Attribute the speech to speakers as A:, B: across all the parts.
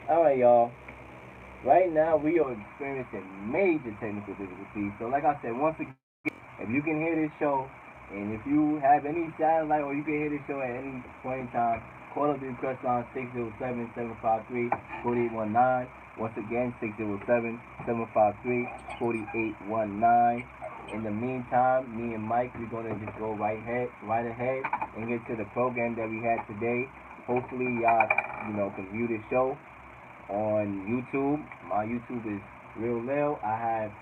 A: Alright, y'all. Right now, we are experiencing major technical difficulties. So, like I said, once again, if you can hear this show, and if you have any satellite or you can hear this show at any point in time, call up the request line 607-753-4819. Once again, 607-753-4819. In the meantime, me and Mike, we're gonna just go right ahead, and get to the program that we had today. Hopefully, y'all, can view this show on YouTube. My YouTube is Leel. I have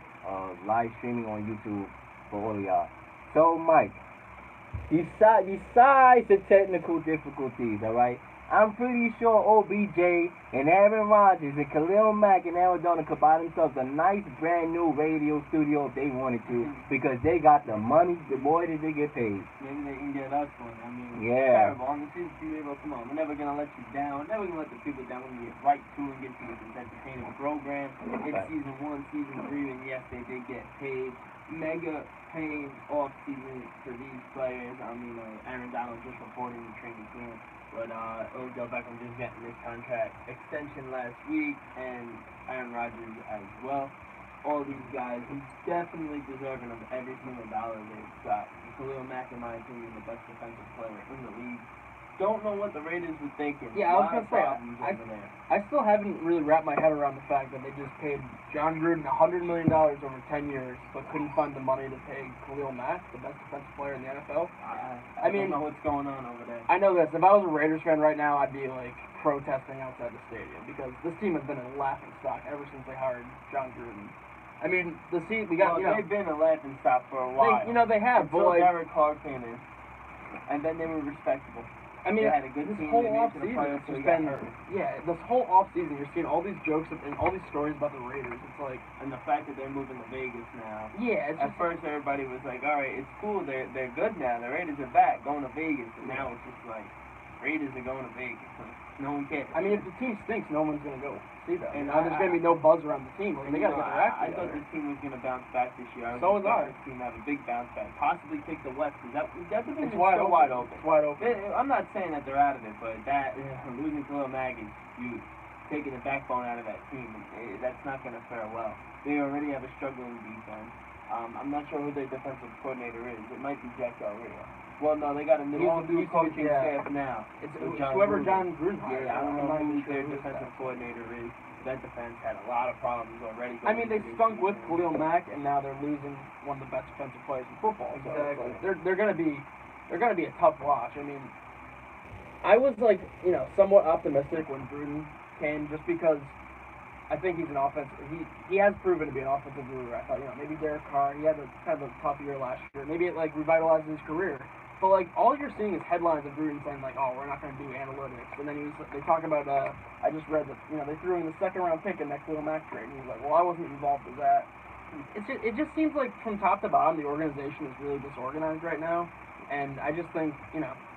A: live streaming on YouTube for all of y'all. So, Mike, besides the technical difficulties, all right, I'm pretty sure OBJ and Aaron Rodgers and Khalil Mack and Arizona could buy themselves a nice brand new radio studio if they wanted to because they got the money. The boy did they get paid.
B: Maybe they can get us one. I mean,
A: yeah.
B: Terrible. On the season, come on. We're never going to let you down. We're never going to let the people down when we get right to and get to this entertaining program. It's season 1, season 3, and yes, they did get paid. Mega paid off season for these players. I mean, Aaron Donald just reporting in training camp. But Odell Beckham just getting this contract extension last week, and Aaron Rodgers as well. All these guys, he's definitely deserving of every single dollar they've got. Khalil Mack, in my opinion, the best defensive player in the league. Don't know what the Raiders were thinking.
C: Yeah, I was gonna say, I still haven't really wrapped my head around the fact that they just paid John Gruden $100 million over 10 years, but couldn't find the money to pay Khalil Mack, the best defensive player in the NFL.
B: I mean, don't know what's going on over there.
C: I know this. If I was a Raiders fan right now, I'd be like protesting outside the stadium because this team has been a laughing stock ever since they hired John Gruden. I mean, we got.
B: They've been a laughing stock for a while.
C: They have.
B: Until Derek Carr came in, and then they were respectable.
C: I mean,
B: they had a good
C: this
B: team.
C: whole offseason, this whole offseason, you're seeing all these jokes and all these stories about the Raiders. It's like,
B: and the fact that they're moving to Vegas now.
C: Yeah.
B: At first, everybody was like, "All right, it's cool. They're good now. The Raiders are back, going to Vegas." And now it's just like, Raiders are going to Vegas. No one cares.
C: I mean, if the team stinks, no one's gonna go see them. And there's gonna be no buzz around the team. Like, they gotta get their act together.
B: I thought this team was gonna bounce back this year.
C: So was I.
B: This team have a big bounce back, possibly take the West. That division is
C: wide
B: still
C: open.
B: wide open.
C: It's wide open.
B: I'm not saying that they're out of it, but losing Khalil Mack is huge. Taking the backbone out of that team, that's not gonna fare well. They already have a struggling defense. I'm not sure who their defensive coordinator is. It might be Jack Del Rio. Well, no, they got a new coaching staff now.
C: It's whoever John Gruden hired.
B: Yeah, I don't know who their defensive coordinator is. That defense had a lot of problems already.
C: I mean, they stunk with Khalil Mack, and now they're losing one of the best defensive players in football. So they're gonna be a tough watch. I mean, I was like, somewhat optimistic when Gruden came, just because I think he's an offensive. He has proven to be an offensive guru. I thought, maybe Derek Carr. He had kind of a tough year last year. Maybe it revitalizes his career. But all you're seeing is headlines of Gruden saying "Oh, we're not going to do analytics," and then they talk about. I just read that they threw in the second-round pick in that Khalil Mack trade, and he's like, "Well, I wasn't involved with that." It just seems like from top to bottom the organization is really disorganized right now, and I just think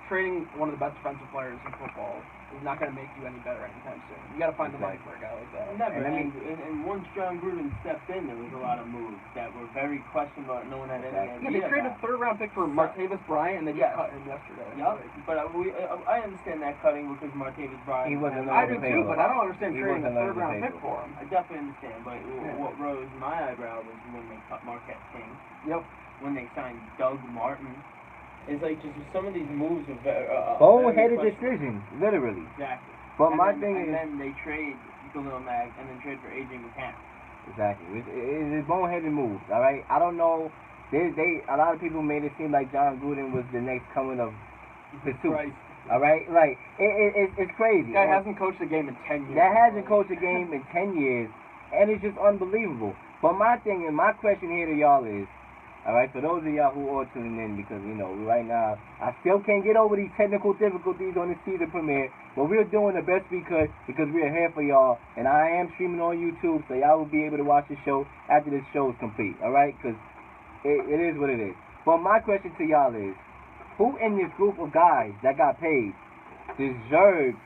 C: trading one of the best defensive players in football is not going to make you any better anytime soon. You got to find the money for a guy like that.
B: Never. And once John Gruden stepped in, there was a lot of moves that were very questionable. No one had any idea.
C: Yeah, they traded a third-round pick for Martavis Bryant, and they just cut him yesterday.
B: Yep. But I understand that cutting because Martavis Bryant.
A: He wasn't.
C: I do too, but I don't understand trading a third-round pick for him.
B: I definitely understand, but what rose my eyebrow was when they cut Marquette King.
C: Yep.
B: When they signed Doug Martin. It's like just some of these moves are
A: boneheaded decisions, literally.
B: Exactly.
A: But and
B: then they trade Khalil Mack and then trade for AJ McCann.
A: Exactly. It's boneheaded moves. All right. I don't know. A lot of people made it seem like John Gruden was the next coming of pursuit. All right. Like it's crazy.
C: That guy hasn't coached a game in 10 years.
A: That hasn't coached a game in 10 years, and it's just unbelievable. But my question here to y'all is. Alright, for those of y'all who are tuning in, because, right now, I still can't get over these technical difficulties on the season premiere, but we're doing the best we could because we're here for y'all, and I am streaming on YouTube, so y'all will be able to watch the show after this show is complete, alright? Because it is what it is. But my question to y'all is, who in this group of guys that got paid deserves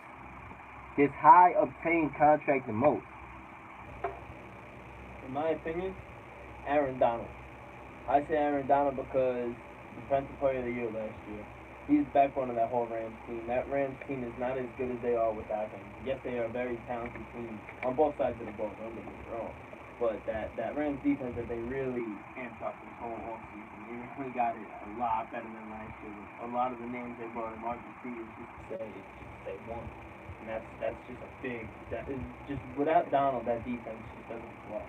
A: this high-obtained contract the most?
B: In my opinion, Aaron Donald. I say Aaron Donald because defensive player of the year last year. He's the backbone of that whole Rams team. That Rams team is not as good as they are without him. Yes, they are a very talented team on both sides of the ball. Don't get me wrong. But that Rams defense that they really amped up this whole offseason, they really got it a lot better than last year. A lot of the names they brought in, Marcus Peters, just to say one, and that's just a big. That is just without Donald, that defense just doesn't play.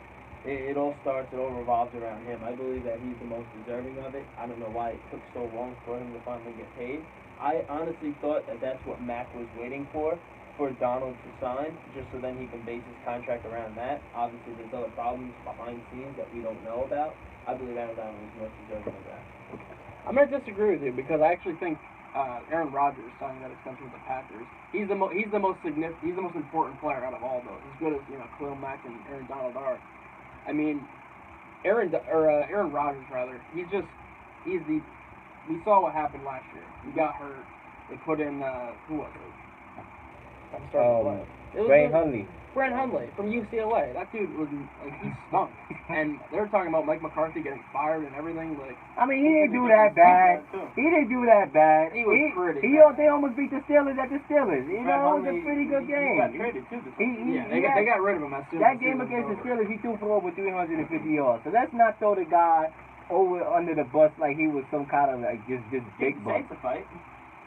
B: It all starts, it all revolves around him. I believe that he's the most deserving of it. I don't know why it took so long for him to finally get paid. I honestly thought that that's what Mac was waiting for Donald to sign, just so then he can base his contract around that. Obviously, there's other problems behind the scenes that we don't know about. I believe Aaron Donald is most deserving of that.
C: I'm going to disagree with you because I actually think Aaron Rodgers signing that extension with the Packers, he's the most important player out of all those. As good as Khalil Mack and Aaron Donald are. I mean, Aaron Rodgers rather. We saw what happened last year. He got hurt. They put in who was it? I'm starting to Brand Hundley from UCLA. That dude was he stunk. And they were talking about Mike McCarthy getting fired and everything.
A: I mean, he didn't do that bad. He didn't do that bad.
C: He was pretty.
A: They almost beat the Steelers at the Steelers. It was a pretty good game.
B: He got traded too.
C: They got rid of him as soon
A: that
C: as
A: game against the Steelers. He threw for over 350 yards. So let's not throw the guy under the bus like he was some kind of just big buck.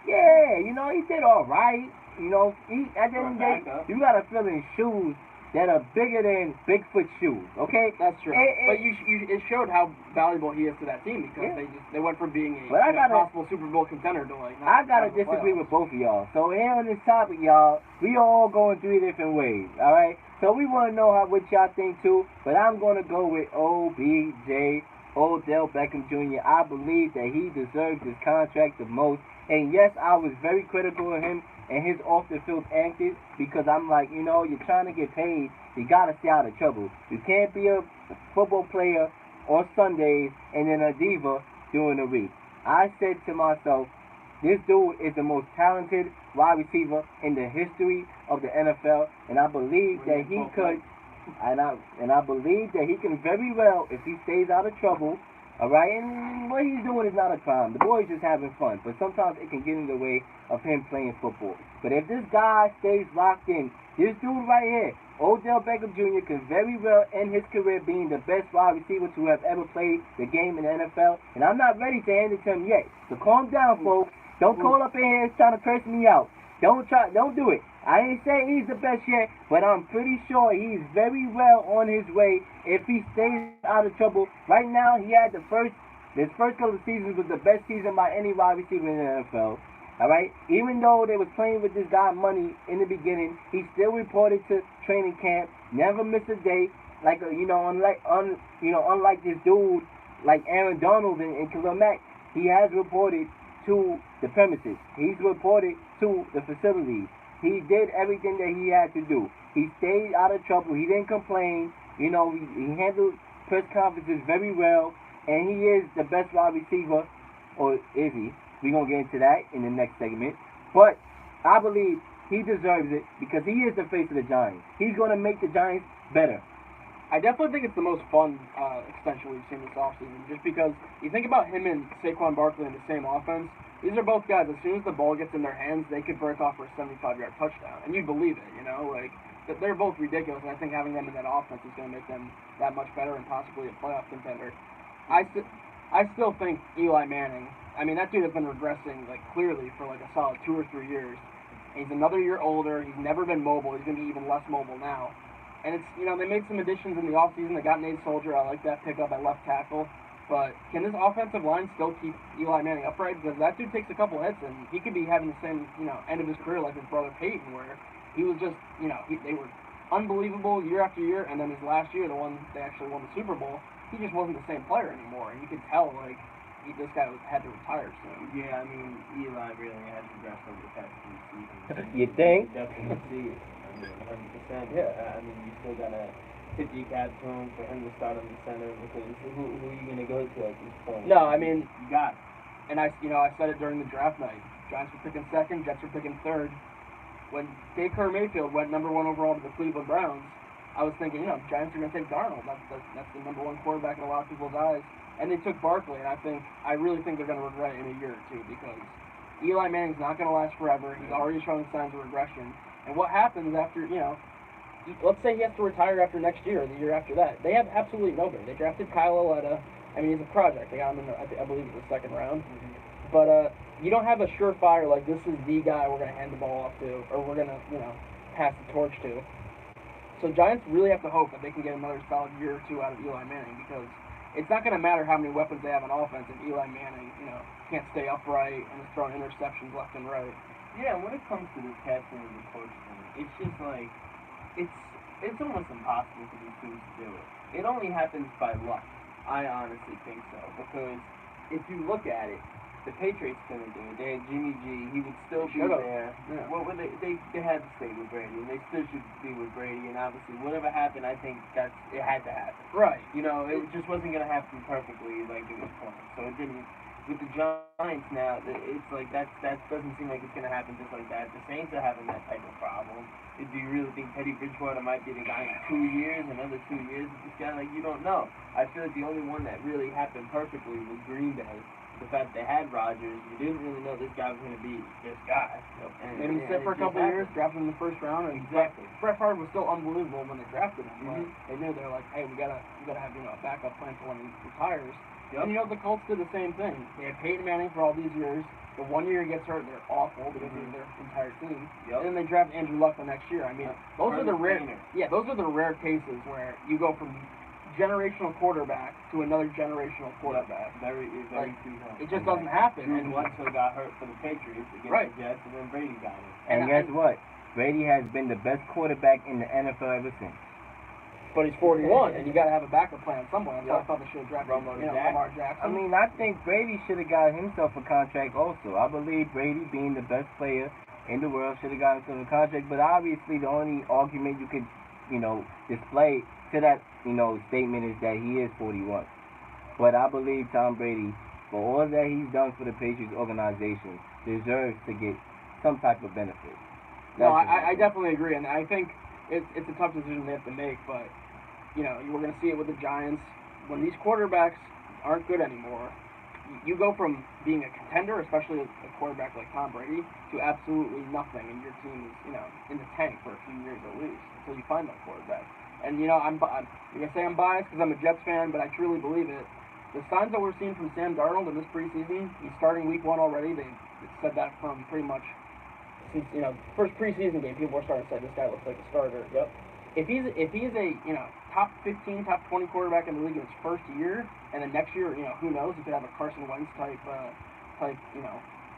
A: Yeah, he did all right. At the end of the day, you gotta fill in shoes that are bigger than Bigfoot shoes. Okay,
C: that's true. But it showed how valuable he is to that team because they went from being a possible Super Bowl contender to
A: I gotta disagree with both of y'all. So here on this topic, y'all, we all going 3 different ways. All right. So we want to know what y'all think too. But I'm gonna go with OBJ, Odell Beckham Jr. I believe that he deserves this contract the most. And yes, I was very critical of him and his off-the-field antics because I'm like, you're trying to get paid. You got to stay out of trouble. You can't be a football player on Sundays and then a diva during the week. I said to myself, this dude is the most talented wide receiver in the history of the NFL, and I believe that he could, and I believe that he can very well, if he stays out of trouble, all right, and what he's doing is not a crime. The boy's just having fun, but sometimes it can get in the way of him playing football. But if this guy stays locked in, this dude right here, Odell Beckham Jr., can very well end his career being the best wide receiver to have ever played the game in the NFL. And I'm not ready to hand it to him yet. So calm down, folks. Don't call up in here trying to curse me out. Don't do it. I ain't saying he's the best yet, but I'm pretty sure he's very well on his way if he stays out of trouble. Right now, his first couple of seasons was the best season by any wide receiver in the NFL. All right, even though they was playing with this guy money in the beginning, he still reported to training camp, never missed a day. Unlike this dude like Aaron Donald and Khalil Mack, he has reported to the premises. He's reported to the facilities. He did everything that he had to do. He stayed out of trouble. He didn't complain. He handled press conferences very well. And he is the best wide receiver, or is he? We're going to get into that in the next segment. But I believe he deserves it because he is the face of the Giants. He's going to make the Giants better.
C: I definitely think it's the most fun extension we've seen this offseason just because you think about him and Saquon Barkley in the same offense. These are both guys, as soon as the ball gets in their hands, they could break off for a 75-yard touchdown. And you'd believe it, they're both ridiculous, and I think having them in that offense is going to make them that much better and possibly a playoff contender. I still think Eli Manning, that dude has been regressing, clearly for, a solid 2 or 3 years. And he's another year older. He's never been mobile. He's going to be even less mobile now. And it's, they made some additions in the offseason. They got Nate Soldier. I like that pickup at left tackle. But can this offensive line still keep Eli Manning upright? Because that dude takes a couple hits, and he could be having the same, end of his career like his brother Peyton, where he was just, they were unbelievable year after year, and then his last year, the one they actually won the Super Bowl, he just wasn't the same player anymore, and you could tell, this guy had to retire soon.
B: Yeah, Eli really has progressed over the past few seasons.
A: You think?
B: You definitely see it. 100%. Yeah, you still got to tip your cap to him for him to start on the center because who are you going to go to at this point?
C: No, you
B: got it.
C: And I said it during the draft night. Giants were picking second, Jets were picking third. When Baker Mayfield went number 1 overall to the Cleveland Browns, I was thinking, Giants are going to take Darnold. That's the number 1 quarterback in a lot of people's eyes. And they took Barkley, and I really think they're going to regret it in a year or two because Eli Manning's not going to last forever. He's already showing signs of regression. And what happens after, let's say he has to retire after next year or the year after that. They have absolutely nobody. They drafted Kyle Aletta. I mean, he's a project. They got him in, I believe, the second round.
B: Mm-hmm.
C: But you don't have a surefire, like, this is the guy we're going to hand the ball off to, or we're going to, pass the torch to. So Giants really have to hope that they can get another solid year or two out of Eli Manning, because it's not going to matter how many weapons they have on offense if Eli Manning, can't stay upright and is throwing interceptions left and right.
B: Yeah, when it comes to this casting of the coach thing, it's just like, it's almost impossible for these teams to do it. It only happens by luck. I honestly think so, because if you look at it, the Patriots couldn't do it. They had Jimmy G. He would still be there.
C: Yeah.
B: What were they had to stay with Brady, and they still should be with Brady. And obviously, whatever happened, I think it had to happen.
C: Right.
B: It just wasn't gonna happen perfectly like it was planned. So it didn't. With the Giants now, it's like that doesn't seem like it's gonna happen just like that. The Saints are having that type of problem. Do you really think Teddy Bridgewater might be the guy in 2 years, another 2 years? This guy, like, you don't know. I feel like the only one that really happened perfectly was Green Bay. The fact they had Rodgers, you didn't really know this guy was going to be this guy.
C: Yep. And he sit for a couple of years, drafted in the first round, and
B: exactly.
C: Brett Favre was still unbelievable when they drafted him.
B: Mm-hmm.
C: They knew, they were like, hey, we gotta have a backup plan for when he retires.
B: Yep.
C: And the Colts did the same thing. They had Peyton Manning for all these years. The 1 year he gets hurt, they're awful because of their entire team.
B: Yep.
C: And then they draft Andrew Luck the next year. I mean, those are the rare cases where you go from generational quarterback to another generational quarterback.
B: Very true.
C: It just doesn't happen.
B: And Bledsoe got hurt for the Patriots against the Jets, and then Brady got it.
A: And guess what? Brady has been the best quarterback in the NFL ever since.
C: But he's 41, and you got to have a backup plan somewhere. I thought they should have drafted Lamar Jackson.
A: I mean, I think Brady should have got himself a contract also. I believe Brady, being the best player in the world, should have got himself a contract. But obviously, the only argument you could, display to that, statement is that he is 41. But I believe Tom Brady, for all that he's done for the Patriots organization, deserves to get some type of benefit.
C: No, I definitely agree, and I think it's a tough decision they have to make, but we're going to see it with the Giants. When these quarterbacks aren't good anymore, you go from being a contender, especially a quarterback like Tom Brady, to absolutely nothing, and your team is, in the tank for a few years at least until you find that quarterback. And I'm going to say I'm biased because I'm a Jets fan, but I truly believe it. The signs that we're seeing from Sam Darnold in this preseason, he's starting week 1 already. They said that from pretty much since first preseason game, people were starting to say this guy looks like a starter. Yep. If he's a top 15, top 20 quarterback in the league in his first year, and then next year, who knows, he could have a Carson Wentz type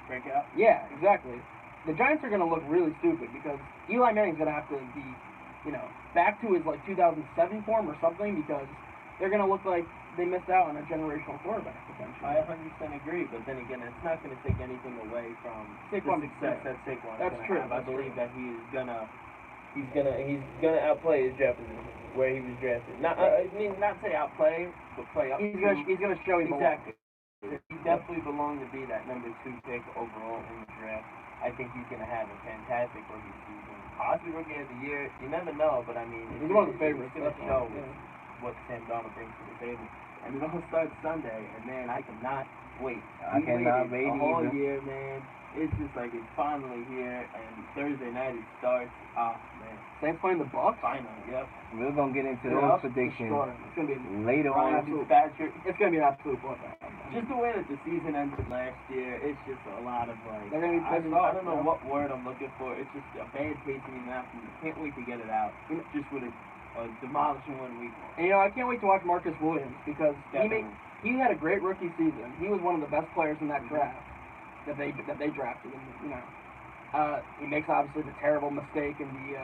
B: breakout.
C: Yeah, exactly. The Giants are going to look really stupid because Eli Manning's going to have to be, back to his 2007 form or something, because they're going to look like they missed out on a generational quarterback potentially.
B: I 100% agree, but then again, it's not going to take anything away from the success that Saquon's
C: That's true.
B: I believe that he's gonna
D: outplay his draft position where he was drafted. Not say outplay, but play up.
C: He's gonna show him
B: exactly. He definitely belonged to be that number 2 pick overall in the draft. I think he's gonna have a fantastic rookie season, possibly rookie of the year. You never know, but I mean,
C: he's one of the favorites.
B: It's gonna show what Sam Darnold brings to the table. And it all starts Sunday, and man, I cannot wait.
A: I cannot wait
B: a whole
A: either.
B: year, man. It's just like it's finally here, and Thursday night it starts. Oh man,
C: Saints playing the Bucs.
B: Finally, yep.
A: We're gonna get into those predictions
C: It's gonna be
A: later on.
C: It's gonna be an absolute bloodbath.
B: Just the way that the season ended last year, it's just a lot of
C: They're gonna be
B: I
C: pissed off,
B: don't know what word I'm looking for. It's just a bad taste in your mouth, and you can't wait to get it out. Just with a demolishing one week.
C: And I can't wait to watch Marcus Williams because he had a great rookie season. He was one of the best players in that draft that they drafted. And he makes obviously the terrible mistake in the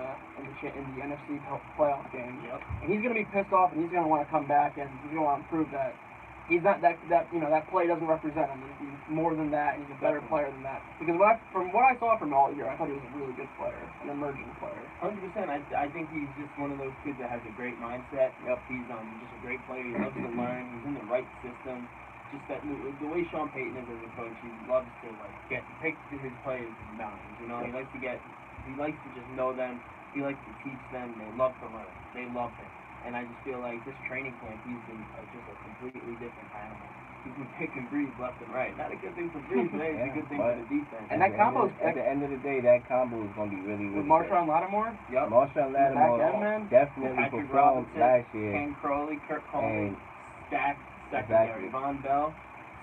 C: NFC playoff game.
B: Yep.
C: And he's gonna be pissed off, and he's gonna want to come back, and he's gonna want to prove that he's not that play doesn't represent him. He's more than that, and he's a better player than that. Because from what I saw from him all year, I thought he was a really good player, an emerging player.
B: 100%. I think he's just one of those kids that has a great mindset. Yep. He's just a great player. He loves to learn. He's in the right system. Just that the way Sean Payton is as a coach, he loves to pick his players mountains. He likes to just know them. He likes to teach them. They love to learn. They love him. And I just feel like this training camp, he's been just a completely different animal. People taking Breeze left and right. Not a good thing for Breeze, but it's a good thing for the defense.
C: And that combo's
A: at the end of the day, that combo is gonna be really, really
C: with Marshawn Lattimore.
B: Yep.
A: Marshawn Lattimore definitely
B: Patrick
A: performed
B: Robinson,
A: last year.
B: Ken Crowley, Kirk Coleman,
A: And
B: stacked secondary. Von Bell,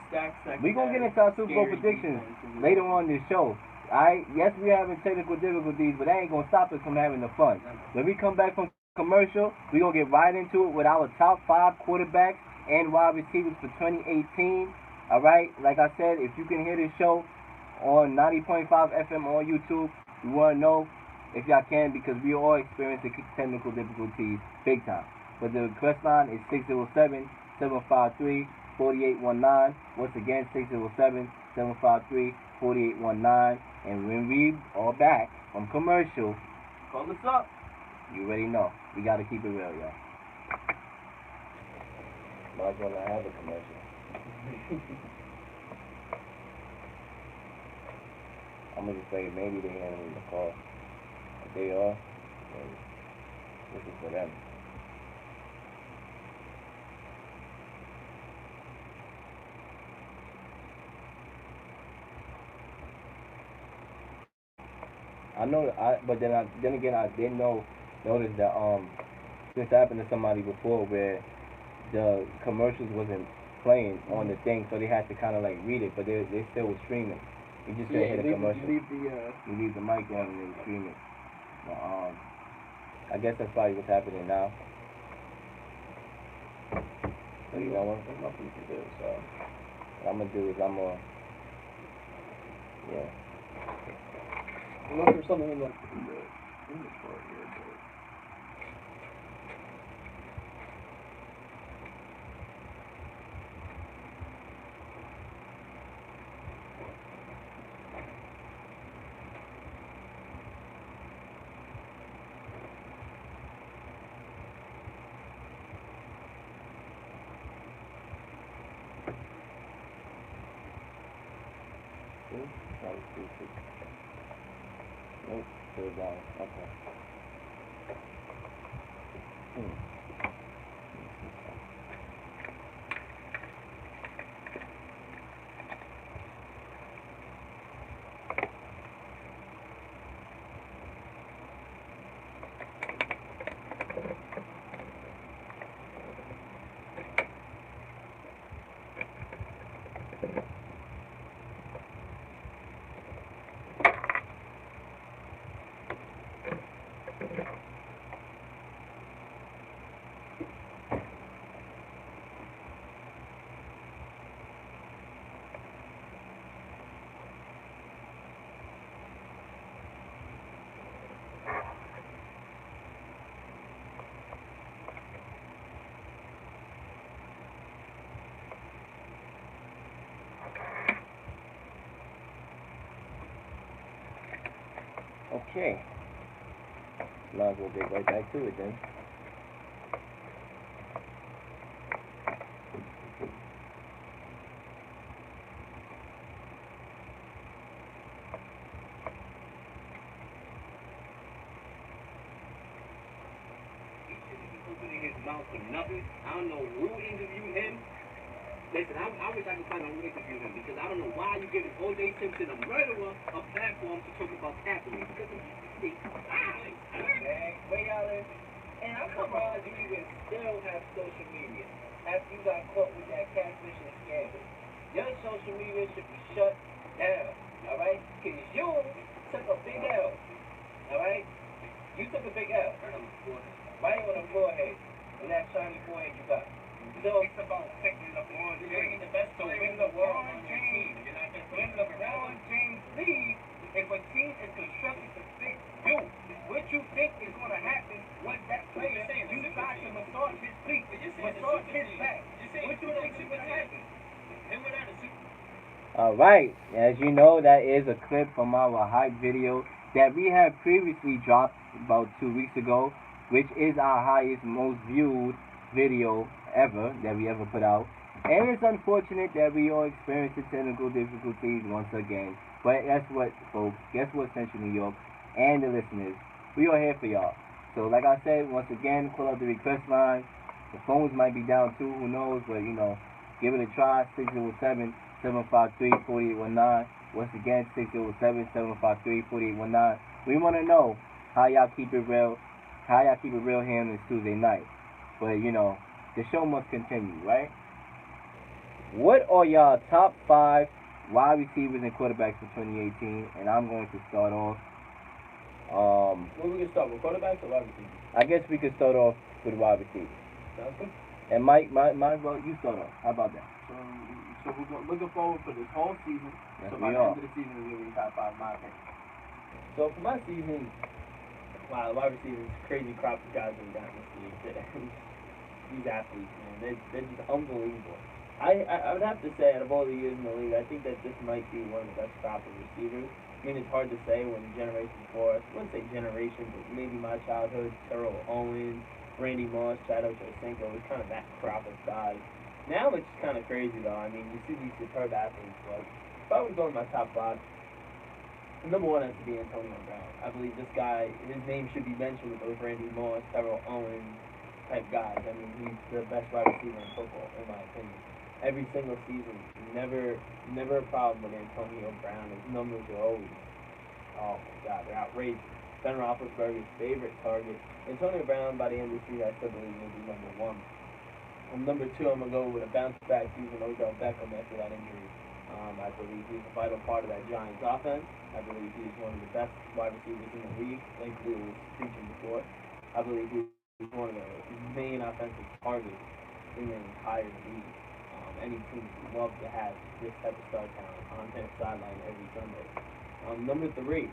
B: stacked secondary.
A: we're gonna get into our Super Bowl
B: Scary
A: predictions
B: defense.
A: later on this show. Alright, yes, we're having technical difficulties, but that ain't gonna stop us from having the fun. When we come back from commercial, we're gonna get right into it with our top 5 quarterbacks and wide receivers for 2018. Alright, like I said, if you can hear this show on 90.5 FM on YouTube, we wanna know if y'all can, because we all experiencing technical difficulties big time. But the request line is 607-753-4819. Once again, 607-753-4819. And when we are back from commercial,
B: Call us up.
A: you already know. We gotta keep it real, y'all. Might as well not have a commercial. I'm gonna just say maybe they handling the call. If they are, then this is for them. I know, but then again, I did notice that this happened to somebody before where the commercials wasn't playing on the thing, so they had to kind of like read it, but they still was streaming. You just couldn't hear the commercial.
C: You
A: leave the mic on and then stream it. But, I guess that's probably what's happening now. So you know what? There's nothing to do. So what I'm gonna do is yeah.
C: Unless there's something in the inventory here, but...
A: Nope, still down. Okay. Okay. Might as well get right back to it then.
E: His mouth for nothing. I don't know who interviewed him. Listen, I wish I could find out who interviewed him, because I don't know why you giving O.J. Simpson, a murderer, a platform to talk about tackling. Because he's violent. Man, where y'all is? And I'm surprised you even still have social media after you got caught with that catfishing scandal. Your social media should be shut down, all right? Because you took a big L, all right? You took a big L. Right on the forehead. And that shiny forehead you got. So it's about taking the LeBron James. Bringing the best to win the world on your team. When LeBron James leaves, if a team is constructed to fit you, what you think is going to happen once that player you try to massage his feet, massage his back? What you think is going to happen?
A: Alright, as you know, that is a clip from our hype video that we have previously dropped about 2 weeks ago, which is our highest, most viewed video ever that we ever put out. And it's unfortunate that we all experienced technical difficulties once again. But guess what, folks? Guess what, Central New York and the listeners? We are here for y'all. So like I said, once again, call out the request line. The phones might be down too, who knows? But you know, Give it a try. 607-753-4819. Once again, 607-753-4819. We want to know how y'all keep it real. How y'all keep it real here on this Tuesday night. But, you know, the show must continue, right? What are y'all top 5 wide receivers and quarterbacks for 2018? And I'm going to start off.
D: Well, we can start with quarterbacks or wide receivers?
A: I guess we could start off with wide receivers.
D: Sounds good.
A: And Mike, well, you start off. How about that?
B: So we're looking forward for this whole season.
A: Yes,
B: So by
A: we
B: the
A: are.
B: end of the season, we're going to be top 5 in my opinion.
D: So for my season, wow, the wide receivers, crazy crop of guys that we got in this league. These athletes, man, they're just unbelievable. I would have to say, out of all the years in the league, I think that this might be one of the best crop of receivers. I mean, it's hard to say when the generation before us, I wouldn't say generation, but maybe my childhood, Terrell Owens, Randy Moss, Chad Ochocinco, was kind of that crop of guys. Now it's kind of crazy, though. I mean, you see these superb athletes, but if I was going to my top 5, number 1 has to be Antonio Brown. I believe this guy, his name should be mentioned with those Randy Moss, Terrell Owens type guys. I mean, he's the best wide receiver in football, in my opinion. Every single season, never a problem with Antonio Brown. His numbers are always, oh my God, they're outrageous. Ben Roethlisberger's favorite target. Antonio Brown, by the end of the season, I still believe will be number 1. Number 2, I'm going to go with a bounce-back season, Odell Beckham, after that injury. I believe he's a vital part of that Giants offense. I believe he's one of the best wide receivers in the league, like Leel was preaching before. I believe he's one of the main offensive targets in the entire league. Any team would love to have this type of star talent on their sideline every Sunday. Number 3, this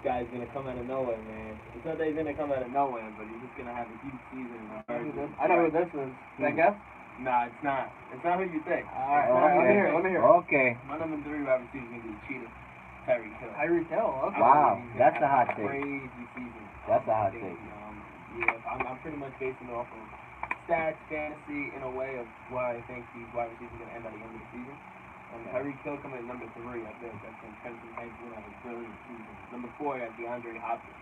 D: guy's going to come out of nowhere, man. It's not that he's going to come out of nowhere, but he's just going to have a huge season.
C: I know who this is. Can I guess?
B: Nah, it's not. It's not who you think.
C: Alright,
A: Okay.
C: let me hear.
A: Okay.
B: My number 3 wide receiver is going to be Cheetah, Tyreek Hill.
C: Tyreek Hill, okay.
A: Wow,
B: He's gonna
A: that's a
B: have
A: hot take.
B: Crazy season.
A: That's a hot
B: I think,
A: take.
B: Yeah, I'm pretty much basing it off of stats, fantasy, in a way of where I think these wide receivers are going to end by the end of the season. Tyreek Hill coming in number 3, I think that's going to have a brilliant season. Number 4, I got DeAndre Hopkins.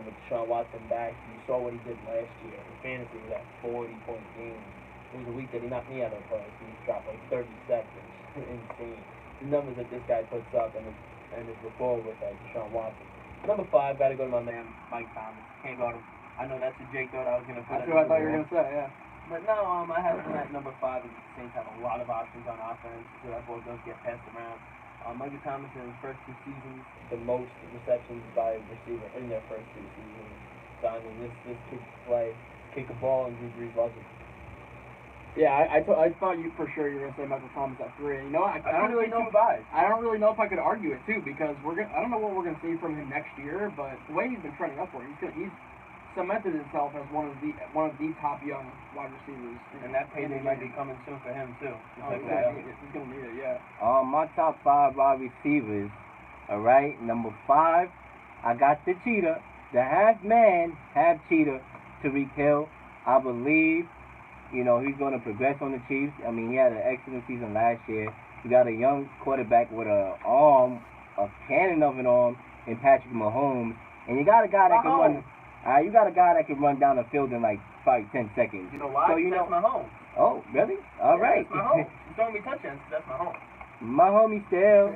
D: With Deshaun Watson back, you saw what he did last year. In fantasy, was that 40-point game. It was a week that he knocked me out of the playoffs. He dropped like 30 seconds. Insane. The numbers that this guy puts up and his rapport with Deshaun Watson. Number 5, got to go to my man Mike Thomas. Can't go to him. I know that's what Jake thought I was going to put.
C: That's what I thought you were going to say, yeah.
B: But no, I have him at number 5 at the same time. A lot of options on offense, so that ball does get passed around. Michael Thomas in his first 2 seasons,
D: The most receptions by a receiver in their first 2 seasons. So, I mean, this kid can play, kick a ball, and Drew Brees loves it.
C: Yeah, I thought you for sure you were going to say Michael Thomas at 3. You know, I don't really know. I don't really know if I could argue it too, because I don't know what we're going to see from him next year, but the way he's been trending upward, he's cemented himself as one of the top young wide receivers.
B: and that payday might be coming soon for him too.
C: Oh,
B: Just
C: yeah,
B: like
C: he's going to need it, yeah.
A: My top 5 wide receivers. All right, number 5, I got the cheetah, the half man, half cheetah, Tyreek Hill. I believe, you know, he's going to progress on the Chiefs. I mean, he had an excellent season last year. You got a young quarterback with a cannon of an arm in Patrick Mahomes, and you got a guy that can run. You got a guy that can run down the field in like 5-10 seconds.
B: You know why?
A: So you
B: That's
A: know.
B: my home.
A: Oh, really? All right.
B: That's my home. He's throwing me touchdowns. That's my home.
A: My homie still.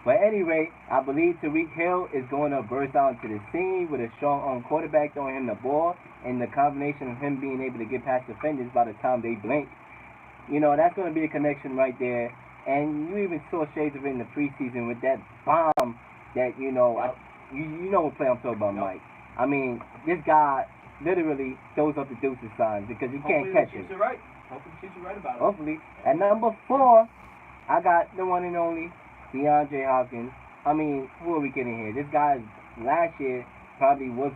A: But anyway, I believe Tyreek Hill is going to burst out into the scene with a strong quarterback throwing him the ball, and the combination of him being able to get past defenders by the time they blink. You know, that's going to be a connection right there. And you even saw shades of it in the preseason with that bomb that, you know, you know what play I'm talking about, Mike. I mean, this guy literally throws up the deuces sign because you can't catch him.
B: Hopefully the Chiefs are right about it.
A: Hopefully. At number 4, I got the one and only DeAndre Hopkins. I mean, who are we kidding here? This guy last year probably was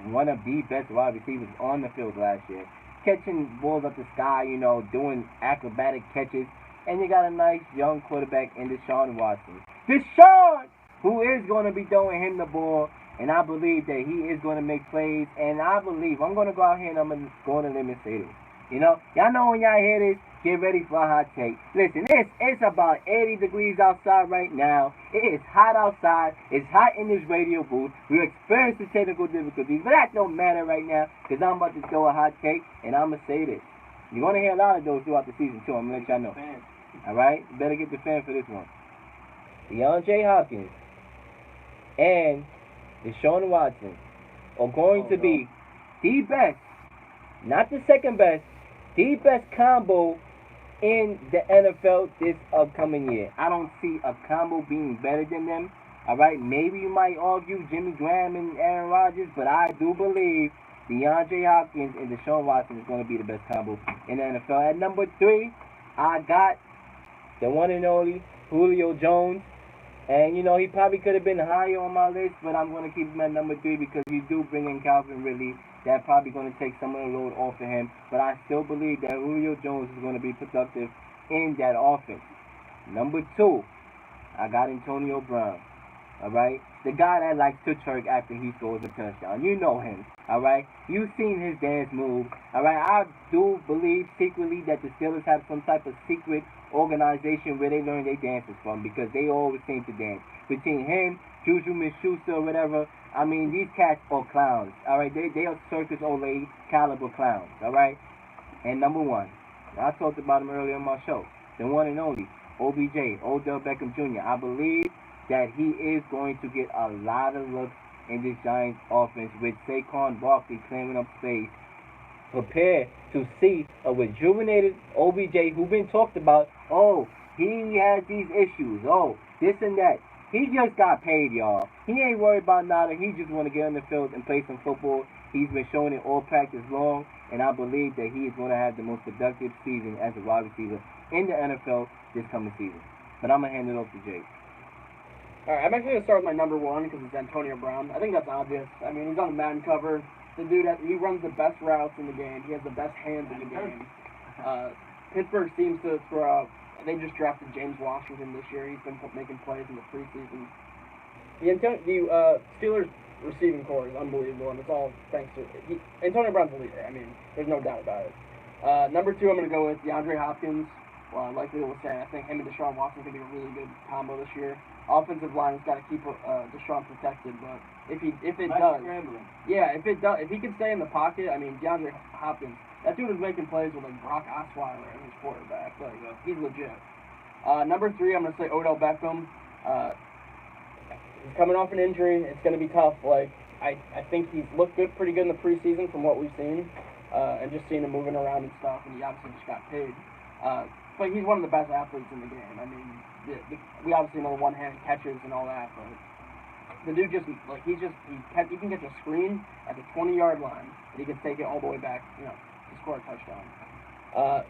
A: one of the best wide receivers on the field last year. Catching balls up the sky, you know, doing acrobatic catches. And you got a nice young quarterback in Deshaun Watson. Deshaun, who is going to be throwing him the ball. And I believe that he is going to make plays. And I believe, I'm going to go out here and I'm going to go on a limb and say this. You know, y'all know when y'all hear this, get ready for a hot take. Listen, it's about 80 degrees outside right now. It is hot outside. It's hot in this radio booth. We're experiencing technical difficulties. But that don't matter right now because I'm about to throw a hot take. And I'm going to say this. You're going to hear a lot of those throughout the season, too. I'm going to let y'all know.
B: Fans.
A: All right? Better get the fan for this one. DeAndre Hopkins and Deshaun Watson are going to be the best, not the second best, the best combo in the NFL this upcoming year. I don't see a combo being better than them. All right, maybe you might argue Jimmy Graham and Aaron Rodgers, but I do believe DeAndre Hopkins and Deshaun Watson is going to be the best combo in the NFL. At number 3, I got the one and only Julio Jones. And, you know, he probably could have been higher on my list, but I'm going to keep him at number 3 because you do bring in Calvin Ridley. That's probably going to take some of the load off of him. But I still believe that Julio Jones is going to be productive in that offense. Number 2, I got Antonio Brown. All right? The guy that likes to twerk after he scores a touchdown. You know him. All right? You've seen his dance move. All right? I do believe secretly that the Steelers have some type of secret organization where they learn their dances from because they always seem to dance. Between him, Juju Smith-Schuster, or whatever, I mean, these cats are clowns. All right? They are Circus Olay caliber clowns. All right? And number 1, I talked about him earlier on my show. The one and only OBJ, Odell Beckham Jr. I believe that he is going to get a lot of looks in this Giants offense with Saquon Barkley claiming up space. Prepare to see a rejuvenated OBJ who been talked about. Oh, he has these issues. Oh, this and that. He just got paid, y'all. He ain't worried about nada. He just want to get on the field and play some football. He's been showing it all practice long, and I believe that he is going to have the most productive season as a wide receiver in the NFL this coming season. But I'm going to hand it off to Jake.
C: Alright, I'm actually going to start with my number 1 because it's Antonio Brown. I think that's obvious. I mean, he's on the Madden cover. The dude, he runs the best routes in the game. He has the best hands in the game. Pittsburgh seems to throw out. They just drafted James Washington this year. He's been making plays in the preseason. The Steelers receiving core is unbelievable, and it's all thanks to Antonio Brown's the leader. I mean, there's no doubt about it. Number 2, I'm going to go with DeAndre Hopkins. Well, like Leel was saying, I think him and Deshaun Watson could be a really good combo this year. Offensive line has got to keep Deshaun protected, but if it does, yeah, if he can stay in the pocket, I mean, DeAndre Hopkins, that dude is making plays with like Brock Osweiler as his quarterback. Like, he's legit. Number 3, I'm gonna say Odell Beckham. He's coming off an injury. It's gonna be tough. Like, I think he's looked pretty good in the preseason from what we've seen, and just seeing him moving around and stuff. And he obviously just got paid. But he's one of the best athletes in the game. I mean, we obviously know one-hand catches and all that, but the dude just, like, he can get a screen at the 20-yard line, and he can take it all the way back, you know, to score a touchdown.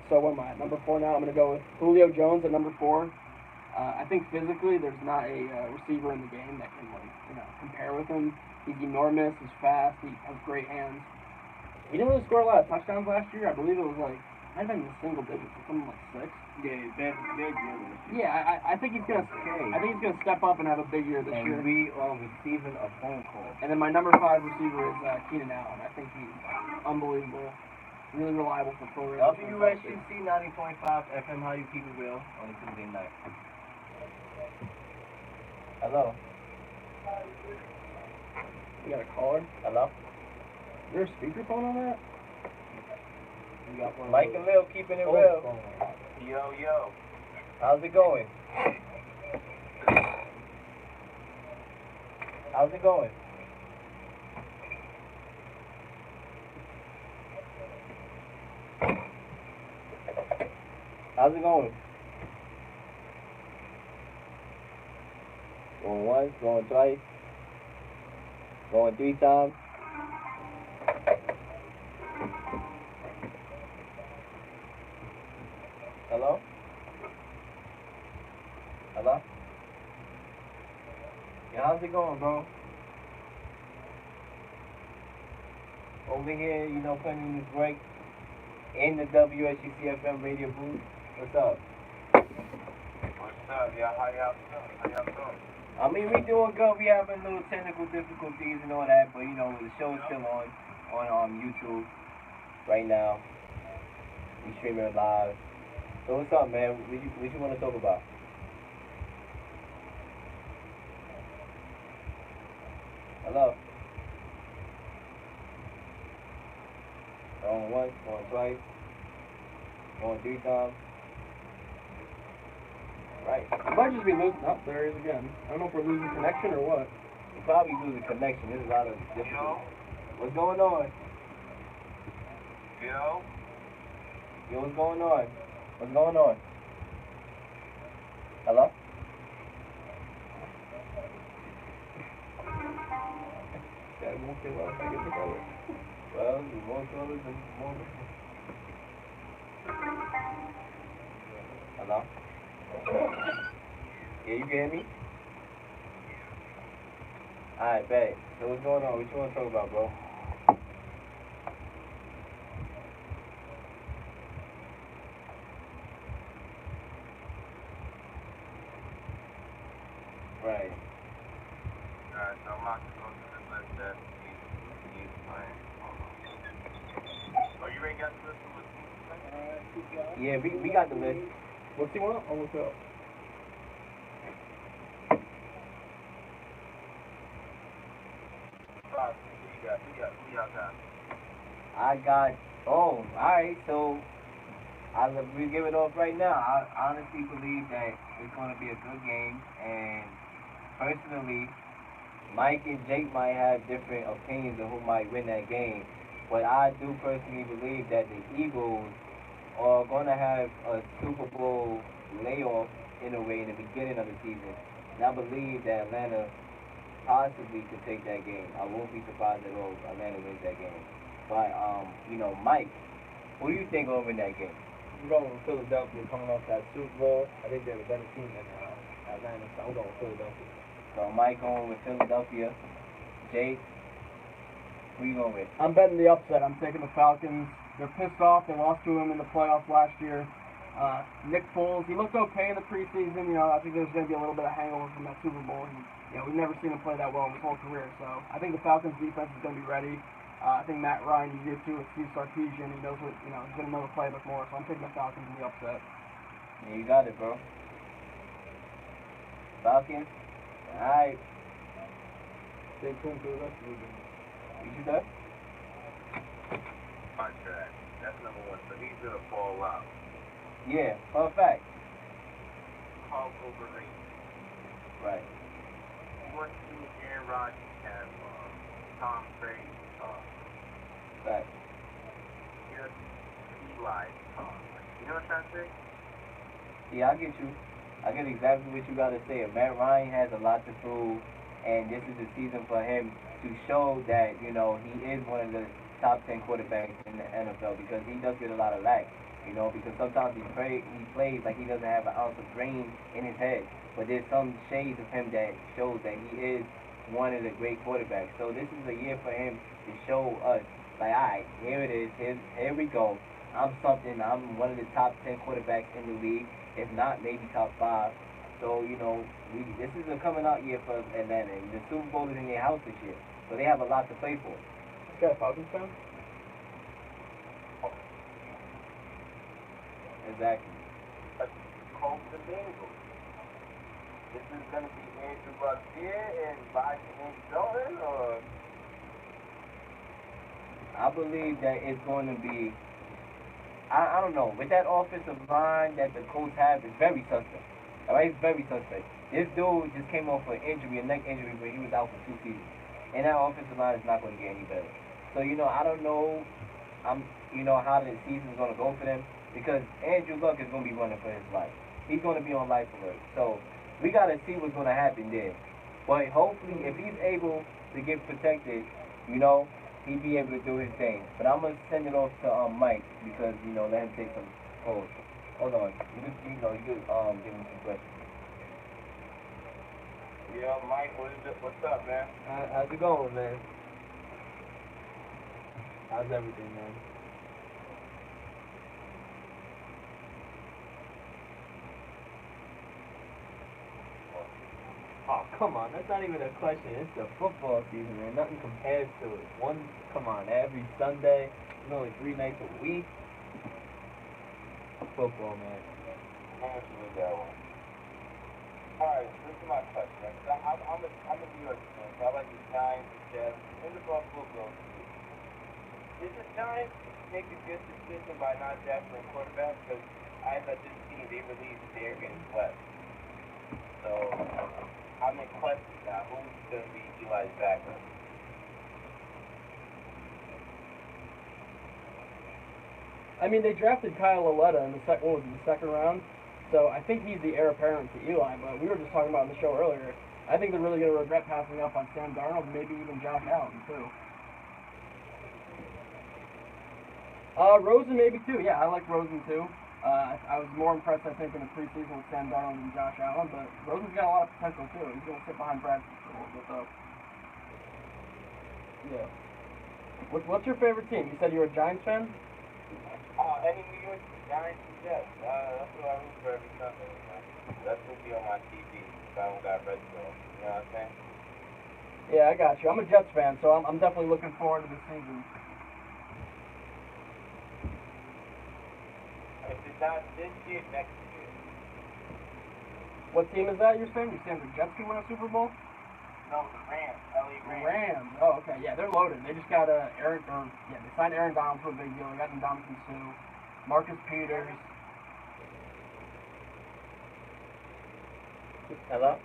C: So what am I at? Number 4 now. I'm going to go with Julio Jones at number 4. I think physically there's not a receiver in the game that can, like, you know, compare with him. He's enormous. He's fast. He has great hands. He didn't really score a lot of touchdowns last year. I believe it was like, might have been in the single digits, something like 6.
B: Yeah, they're good.
C: Yeah, I think he's gonna. I think he's gonna step up and have a big year this year.
A: And we are receiving a phone call.
C: And then my number 5 receiver is Keenan Allen. I think he's unbelievable, really reliable for full range.
A: WSUC 90.5 FM. How you keep it real on a Tuesday night? Hello.
C: You got a caller?
A: Hello.
C: Is there a speakerphone on that?
A: Mike and Leel keeping it real. Yo. How's it going? How's it going? How's it going? Going once, going twice, going 3 times. Hello? Hello? Yeah, how's it going, bro? Over here, you know, putting in this break in the WSUC-FM radio booth. What's up?
F: What's up, y'all? How y'all doing?
A: I mean, we doing good. We having little technical difficulties and all that, but, you know, the show is still on YouTube right now. We streaming it live. So what's up, man? What you want to talk about? Hello? Going once, going twice. Going 3 times. Right.
C: It might just be losing. Oh, there he is again. I don't know if we're losing connection or what.
A: We probably losing connection. There's a lot of different. What's going on?
F: Yo.
A: Yo, what's going on? What's going on? Hello?
C: That won't get well. I get the color.
A: Well, the more colors and more. Hello? Yeah, you can hear me? Alright, bet. So what's going on? What you want to talk about, bro? Right.
F: Alright, so I'm about to go to the list that he's playing. Oh, you already got the list of what he's playing?
A: Yeah, we got the list.
C: What's he want? I'll look it up.
F: Who y'all got?
A: I got. Oh, alright. So we give it off right now. I honestly believe that it's going to be a good game, and personally, Mike and Jake might have different opinions of who might win that game, but I do personally believe that the Eagles are going to have a Super Bowl layoff in a way in the beginning of the season, and I believe that Atlanta possibly could take that game. I won't be surprised at all if Atlanta wins that game. But Mike, who do you think will win that game?
D: I'm going with Philadelphia coming off that Super Bowl. I think they're a better team than Atlanta, so I'm going with Philadelphia.
A: So Mike going with Philadelphia. Jake, who you going with?
C: I'm betting the upset. I'm taking the Falcons. They're pissed off. They lost to him in the playoffs last year. Nick Foles, he looked okay in the preseason. I think there's going to be a little bit of hangover from that Super Bowl. We've never seen him play that well in his whole career. So I think the Falcons defense is going to be ready. I think Matt Ryan, year 2 with Steve Sarkisian, he knows what, he's going to know the playbook more. So I'm taking the Falcons in the upset.
A: Yeah, you got it, bro. Falcons. All right.
D: Stay tuned for the rest of the game.
A: You said?
F: Contract. That's number one. So he's gonna fall out.
A: Yeah, for a fact.
F: Call overrated.
A: Right.
F: What do Aaron Rodgers have Tom Brady
A: Fact.
F: just Eli Tom? You know what I'm trying to say?
A: Yeah, I get you. I get exactly what you got to say. Matt Ryan has a lot to prove, and this is the season for him to show that, he is one of the top 10 quarterbacks in the NFL, because he does get a lot of lack, because sometimes he plays like he doesn't have an ounce of brain in his head, but there's some shades of him that shows that he is one of the great quarterbacks. So this is a year for him to show us, like, all right, here it is, here we go. I'm one of the top 10 quarterbacks in the league, if not maybe top 5. So, this is a coming out year for Atlanta. And the Super Bowl is in their house this year, so they have a lot to play for.
C: This guy a Falcons fan?
A: Exactly.
F: Colts and Bengals. This is gonna be Andrew Garcia and Biden Jordan, or
A: I believe that it's going to be, I don't know, with that offensive line that the Colts have, it's very suspect. All right, it's very suspect. This dude just came off an injury, a neck injury, where he was out for 2 seasons. And that offensive line is not going to get any better. So, I don't know, how the season's going to go for them, because Andrew Luck is going to be running for his life. He's going to be on life alert. So, we got to see what's going to happen there. But hopefully, if he's able to get protected, he'd be able to do his thing. But I'm going to send it off to Mike, because, let him take some calls. Hold on. You could give him some questions.
F: yeah, Mike, what's up, man?
D: How's it going, man? How's everything, man? Oh, come on. That's not even a question. It's the football season, man. Nothing compares to it. Come on, every Sunday. There's only 3 nights a week. Football, man.
F: Answer with that one. Alright, this is my question, man. I'm a New York fan, so I like the Giants, the Jets, and the Buffalo Bills. Did the Giants make a good decision by not drafting a quarterback? Because I thought this team, they released Derek and West. So, I'm in question now. Who's going to be Eli's backup?
C: I mean, they drafted Kyle Lauletta in the second round, so I think he's the heir apparent to Eli. But we were just talking about in the show earlier. I think they're really going to regret passing up on Sam Darnold, and maybe even Josh Allen too. Rosen maybe too. Yeah, I like Rosen too. I was more impressed, I think, in the preseason with Sam Darnold than Josh Allen, but Rosen's got a lot of potential too. He's going to sit behind Brad for a little bit though. Yeah. What's your favorite team? You said you were a Giants fan.
F: Any New York Giants and Jets. That's what I root for every Sunday. That's what be on my TV. If I don't got red zone. You know what I'm saying?
C: Yeah, I got you. I'm a Jets fan, so I'm definitely looking forward to this season.
F: If it's not this year, next year.
C: What team is that you're saying? You're saying the Jets can win a Super Bowl?
F: No, the Rams. LA Rams.
C: Rams. Oh, okay. Yeah, they're loaded. They just got they signed Aaron Donald for a big deal. They got Ndamukong Suh, Marcus Peters.
A: Hello?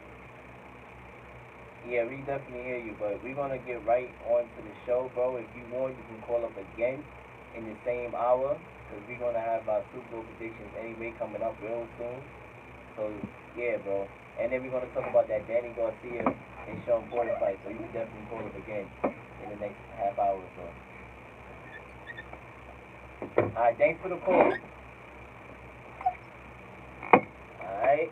A: Yeah, we definitely hear you, but we're going to get right on to the show, bro. If you want, you can call up again in the same hour, because we're going to have our Super Bowl predictions anyway coming up real soon. So, yeah, bro. And then we're going to talk about that Danny Garcia and Sean Porter fight, so you can definitely call up again in the next half hour or so. Alright, thanks for the call. Alright.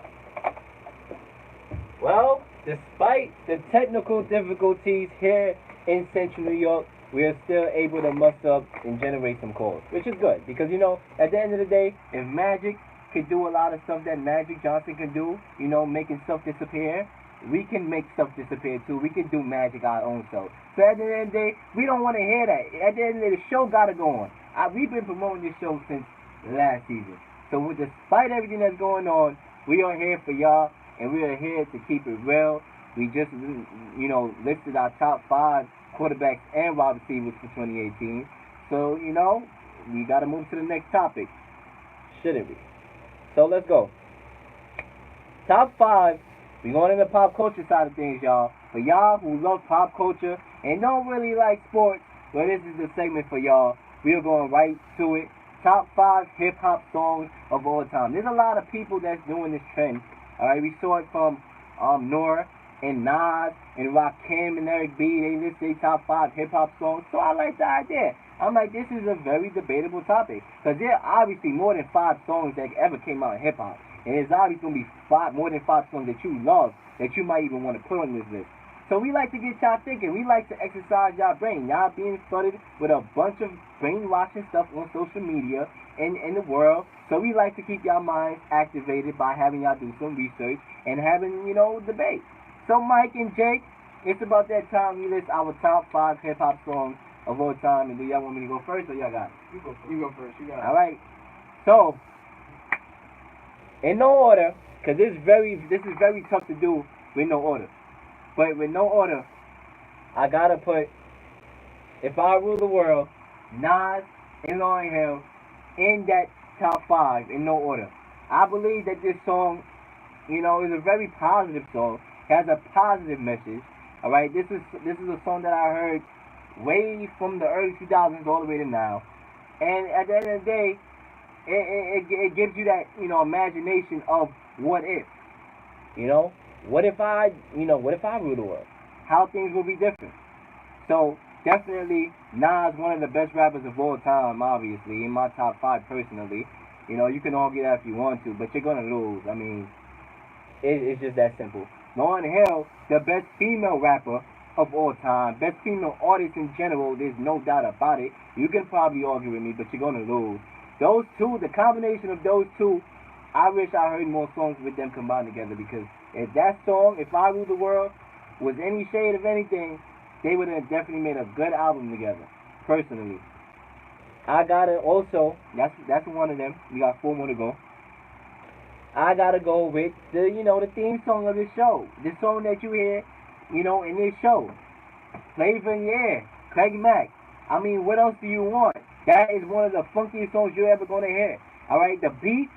A: Well, despite the technical difficulties here in Central New York, we are still able to muster up and generate some calls, which is good because, you know, at the end of the day, if Magic could do a lot of stuff that Magic Johnson can do, you know, making stuff disappear, we can make stuff disappear too. We can do magic our own self. So at the end of the day, we don't want to hear that. At the end of the day, the show got to go on. We've been promoting this show since last season. So despite everything that's going on, we are here for y'all, and we are here to keep it real. We just, you know, listed our top 5 quarterbacks and wide receivers for 2018. So, you know, we got to move to the next topic. Shouldn't we? So let's go. Top 5. We're going in the pop culture side of things, y'all. For y'all who love pop culture and don't really like sports, well, this is the segment for y'all. We are going right to it. Top 5 hip-hop songs of all time. There's a lot of people that's doing this trend. All right, we saw it from Nora and Nas and Rakim and Eric B. They list their top 5 hip-hop songs. So I like the idea. I'm like, this is a very debatable topic. Because there are obviously more than 5 songs that ever came out in hip-hop. And there's obviously going to be more than 5 songs that you love that you might even want to put on this list. So we like to get y'all thinking. We like to exercise y'all brain. Y'all being flooded with a bunch of brainwashing stuff on social media and in the world. So we like to keep y'all minds activated by having y'all do some research and having, you know, debate. So Mike and Jake, it's about that time we list our top 5 hip-hop songs of all time. And do y'all want me to go first or y'all got it?
C: You go first. You got it.
A: All right. So, in no order, because this is very tough to do with no order. But with no order, I gotta put If I Rule the World, Nas, and Lauryn Hill in that top 5 in no order. I believe that this song, you know, is a very positive song. Has a positive message. All right, this is a song that I heard way from the early 2000s all the way to now, and at the end of the day, it gives you that, you know, imagination of what if, you know, what if I rule the world, how things will be different. So definitely Nas, one of the best rappers of all time, obviously in my top 5 personally. You know, you can argue that if you want to, but you're gonna lose. I mean, it's just that simple. Lauryn Hill, the best female rapper of all time, best female artist in general, there's no doubt about it. You can probably argue with me, but you're gonna lose. Those two, the combination of those two, I wish I heard more songs with them combined together, because if that song, If I Rule the World, was any shade of anything, they would have definitely made a good album together, personally. I gotta also, that's one of them. We got 4 more to go. I gotta go with the theme song of this show. The song that you hear, in this show. Flavor in the Air, Craig Mack. I mean, what else do you want? That is one of the funkiest songs you're ever gonna hear. All right, the beat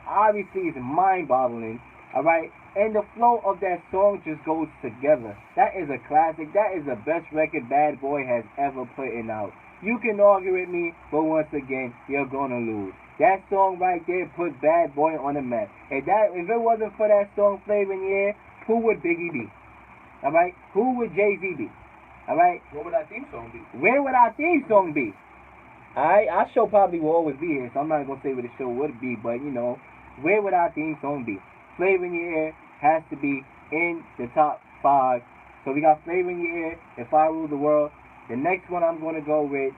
A: obviously is mind-boggling. All right, and the flow of that song just goes together. That is a classic. That is the best record Bad Boy has ever put in out. You can argue with me, but once again, you're gonna lose. That song right there put Bad Boy on the map. If it wasn't for that song Flavor in the Air, who would Biggie be? All right, who would Jay-Z be? All right,
B: What would that theme song be?
A: where would our theme song be? Alright, our show probably will always be here, so I'm not gonna say what the show would be, but you know, where would our theme song be? Flavor in Your Ear has to be in the top 5. So we got Flavor in Your Ear, If I Rule the World. The next one I'm gonna go with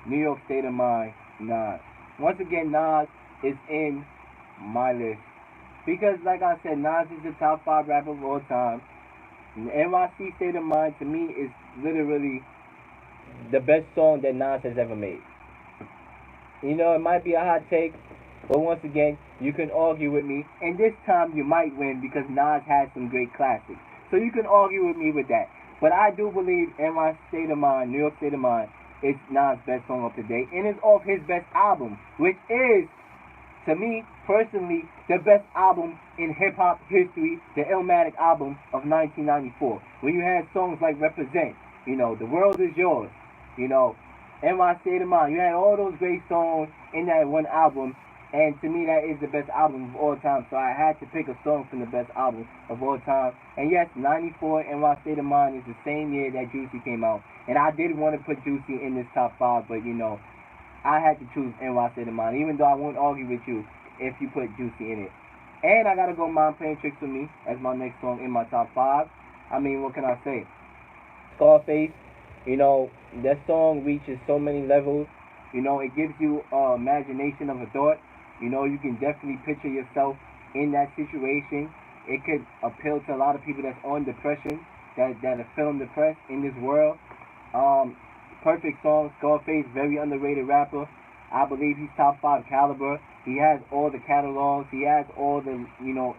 A: New York State of Mind, Nas. Once again, Nas is in my list. Because like I said, Nas is the top 5 rapper of all time. And NYC State of Mind to me is literally the best song that Nas has ever made. You know, it might be a hot take, but once again, you can argue with me, and this time you might win because Nas has some great classics. So you can argue with me with that. But I do believe NY State of Mind, New York State of Mind, is Nas' best song of the day, and it's off his best album, which is, to me, personally, the best album in hip-hop history, the Illmatic album of 1994. When you had songs like Represent, you know, The World Is Yours, you know, NY State of Mind. You had all those great songs in that one album, and to me, that is the best album of all time. So I had to pick a song from the best album of all time. And yes, 94 NY State of Mind is the same year that Juicy came out. And I did want to put Juicy in this top 5, but you know, I had to choose NY State of Mind, even though I won't argue with you if you put Juicy in it. And I gotta go Mind Playing Tricks with Me as my next song in my top 5. I mean, what can I say? Scarface, you know, that song reaches so many levels. You know, it gives you imagination of a thought. You know, you can definitely picture yourself in that situation. It could appeal to a lot of people that's on depression, that are feeling depressed in this world. Perfect song. Scarface, very underrated rapper. I believe he's top 5 caliber. He has all the catalogs. He has all the, you know,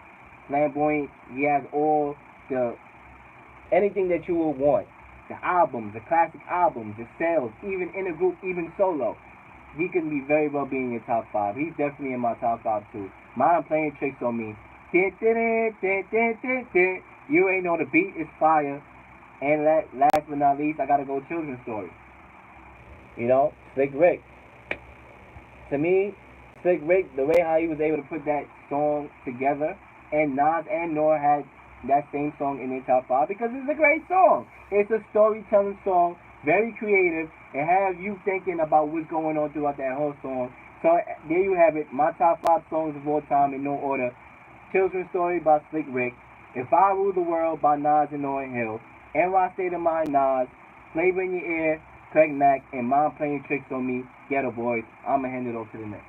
A: flamboyant. He has all the, anything that you would want. The albums, the classic albums, the sales, even in a group, even solo. He can be very well be in your top 5. He's definitely in my top 5 too. Mind Playing Tricks on Me. You ain't know the beat is fire. And last but not least, I gotta go Children's Story. You know, Slick Rick. To me, Slick Rick, the way how he was able to put that song together, and Nas and Nor had that same song in their top 5 because it's a great song. It's a storytelling song, very creative. It has you thinking about what's going on throughout that whole song. So there you have it, my top 5 songs of all time in no order. Children's Story by Slick Rick, If I Rule the World by Nas and Lauryn Hill, NY State of Mind Nas, Flavor in Your Ear, Craig Mack, and Mind Playing Tricks on Me, Ghetto Boys. I'ma hand it over to the next.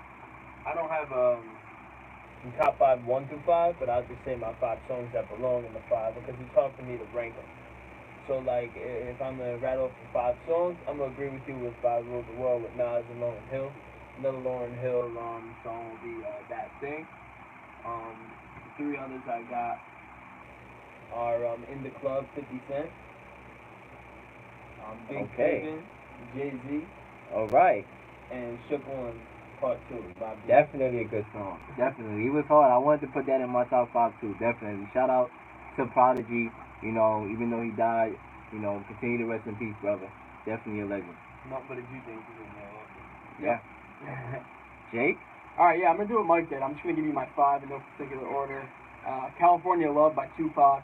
B: I don't have
D: top 5, 1 through 5, but I'll just say my 5 songs that belong in the 5 because it's hard for me to rank them. So, like, if I'm going to rattle off the 5 songs, I'm going to agree with you with 5 Rule the World with Nas and Lauryn Hill.
B: another Lauryn Hill song will be That Thing. The 3 others I got
D: are In the Club, 50 Cent. Big
A: Okay.
D: Pimpin', Jay-Z,
A: All right.
D: and Shook One Part 2. By Big.
A: Definitely a good song. Definitely. He was hard. I wanted to put that in my top 5 too. Definitely. Shout out to Prodigy. You know, even though he died, you know, continue to rest in peace, brother. Definitely a legend.
B: Nothing But a G Thing is in there.
A: Yeah. Jake?
C: Alright, yeah, I'm going to do what Mike did. I'm just going to give you my 5 in no particular order. California Love by Tupac.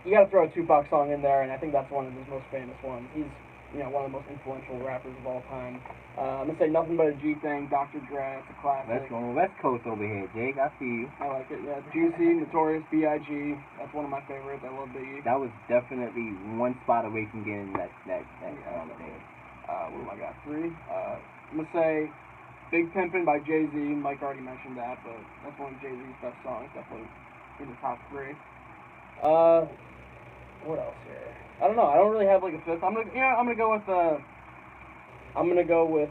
C: You got to throw a Tupac song in there, and I think that's one of his most famous ones. He's, you know, one of the most influential rappers of all time. I'm going to say Nothing But a G Thing, Dr. Dre. It's a classic.
A: Let's go West Coast over here, Jake. I see you.
C: I like it, yeah. Juicy, Notorious, B.I.G. That's one of my favorites. I love Biggie.
A: That was definitely one spot away from getting that thing.
C: What do I got? 3. I'm going to say Big Pimpin' by Jay-Z. Mike already mentioned that, but that's one of Jay-Z's best songs. Definitely in the top 3. What else here? I don't know. I don't really have like a 5th. I'm gonna go with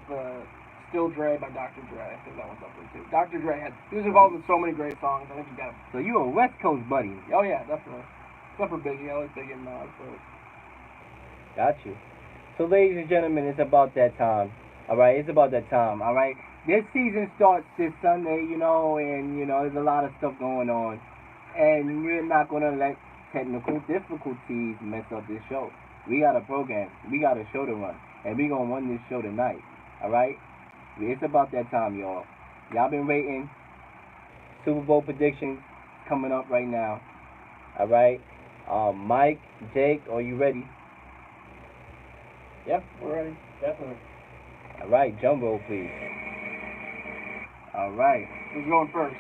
C: Still Dre by Dr. Dre. I think that one's up there too. Dr. Dre he was involved in so many great songs. I think you got.
A: So you a West Coast buddy?
C: Oh yeah, definitely. Except for Biggie, I like Biggie and Nas, but
A: Got you. So, ladies and gentlemen, it's about that time. All right, it's about that time. All right, this season starts this Sunday, and there's a lot of stuff going on, and we're not gonna let technical difficulties mess up this show. We got a program, we got a show to run, and we gonna run this show tonight. All right, it's about that time, y'all. Y'all been waiting. Super Bowl predictions coming up right now. All right, Mike, Jake, are you ready?
C: Yep, we're ready. Definitely.
A: All right, drum roll, please. All right.
C: Who's going first?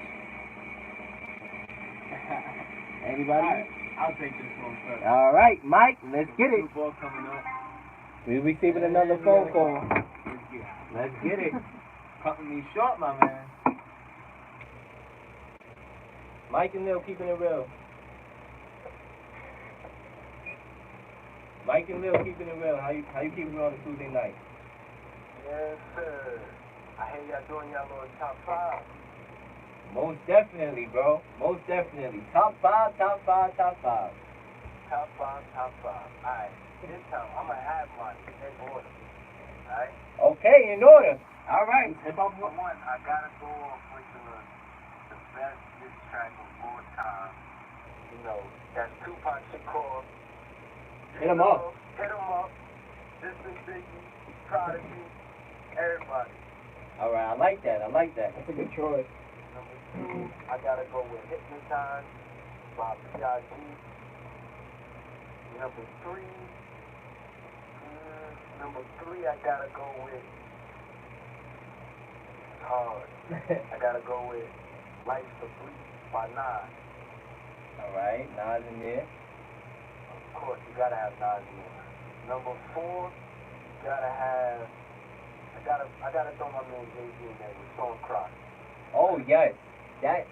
A: Anybody?
B: Alright, I'll take this one first.
A: All right, Mike, let's get it.
B: Super Bowl coming up.
A: We're receiving another phone call.
B: Let's
A: Let's get it.
B: Cutting me short, my man.
A: Mike and Lil keeping it real. Mike and Lil keeping it real. How you keeping it on a Tuesday night?
F: Yes, sir. I hear y'all doing y'all little top 5.
A: Most definitely, bro. Most definitely. Top 5, top 5, top 5.
F: Top 5, top 5. Alright, this time I'm going to have mine in order. Alright?
A: Okay, in order. All right.
F: For one, I got to go off with the best diss track of all time. That's Tupac Shakur.
C: Hit 'em up.
F: Hit 'em up. This is Biggie, Prodigy, everybody.
A: All right, I like that. I like that.
C: That's a good choice.
F: Number 2, I gotta go with Hypnotize by B.I.G. Number 3, I gotta go with hard. I gotta go with Life's a Bleed by Nas.
A: All right, Nas in there.
F: Of course, you gotta have Nas in there. Number 4, I gotta throw my man Jay-Z in there with Song Cry.
A: Oh yes, that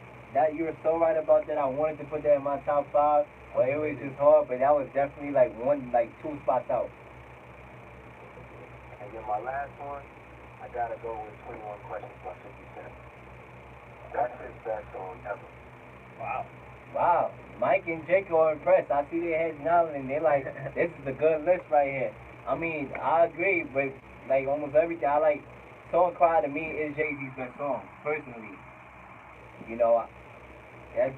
A: you were so right about that. I wanted to put that in my top 5, but it was just hard. But that was definitely like 2 spots out.
F: And then my last one, I gotta go with 21 Questions by 50 Cent. That's his best song ever.
A: Wow. Wow. Mike and Jake are impressed. I see their heads nodding and they're like, this is a good list right here. I mean, I agree, but like almost everything. I like Song Cry to me is Jay-Z's best song, personally. That's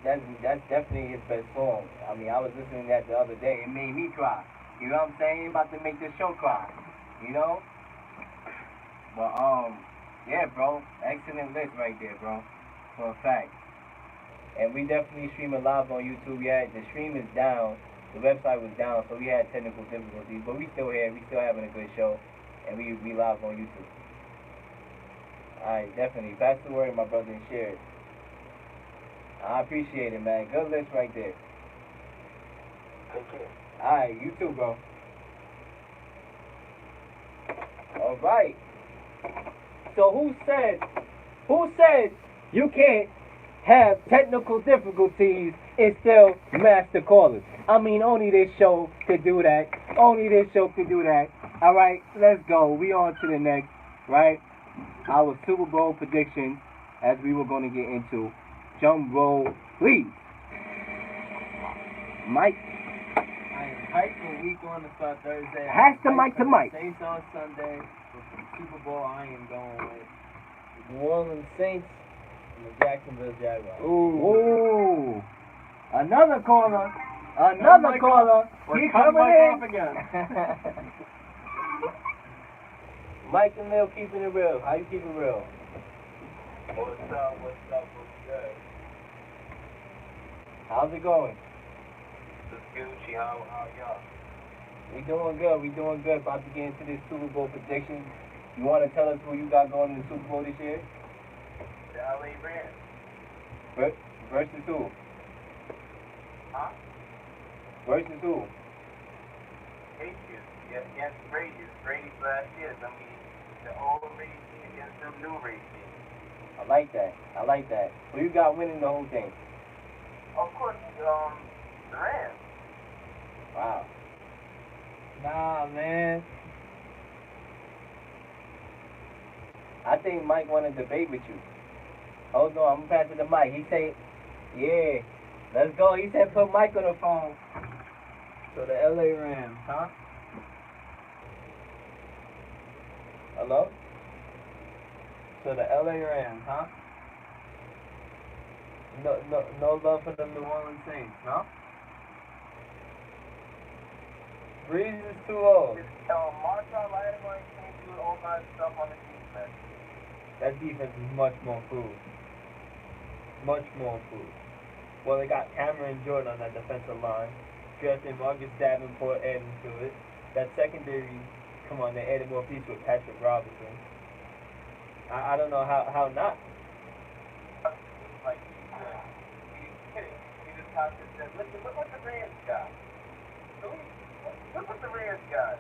A: definitely his best song. I mean, I was listening to that the other day. It made me cry. You know what I'm saying? About to make this show cry. But yeah, bro. Excellent list right there, bro. For a fact. And we definitely streaming live on YouTube yet. The stream is down. The website was down, so we had technical difficulties. But we still here. We still having a good show. And we live on YouTube. Alright, definitely. Pass the word, my brother, and share it. I appreciate it, man. Good list right there.
F: Take care.
A: Alright, you too, bro. Alright. So who said you can't have technical difficulties and still master callers? I mean, only this show could do that. Only this show could do that. Alright, let's go. We on to the next, right? Our Super Bowl prediction, as we were going to get into. Drum roll, please. Mike.
B: I am hyped for week 1 to start Thursday.
A: Pass the mic to Mike.
B: Saints on Sunday. For the Super Bowl, I am going with
D: New Orleans Saints and the Jacksonville Jaguars.
A: Ooh. Another caller. Another caller. He coming in.
C: Again.
A: Mike and Leel keeping it real. How you keep it real?
F: What's up, what's good?
A: How's it going?
F: This Gucci, how y'all?
A: We doing good. About to get into this Super Bowl prediction. You want to tell us who you got going in the Super Bowl this year?
F: The LA Rams.
A: Versus who?
F: Huh?
A: Versus who?
F: Patriots. Yes, Brady. Brady's last year. I mean, the old Brady against the new Brady.
A: I like that. Who you got winning the whole thing?
F: Of course, the Rams.
A: Wow.
B: Nah, man.
A: I think Mike want to debate with you. Hold on, I'm going to pass it to Mike. He say, yeah, let's go. He said put Mike on the phone.
B: So the LA Rams, huh? Hello? So the LA Rams, huh? No love for the New Orleans Saints, no? Breeze is too old.
F: Marshall Lattimore can't do all my stuff on the defense.
B: That defense is much more improved. Much more improved. Well, they got Cameron Jordan on that defensive line. Drafted Marcus Davenport adding to it. That secondary, come on, they added more pieces with Patrick Robinson. I don't know how not.
F: Like, he's kidding. He just talked and said, listen, look what the Rams got. Look what the Rams got.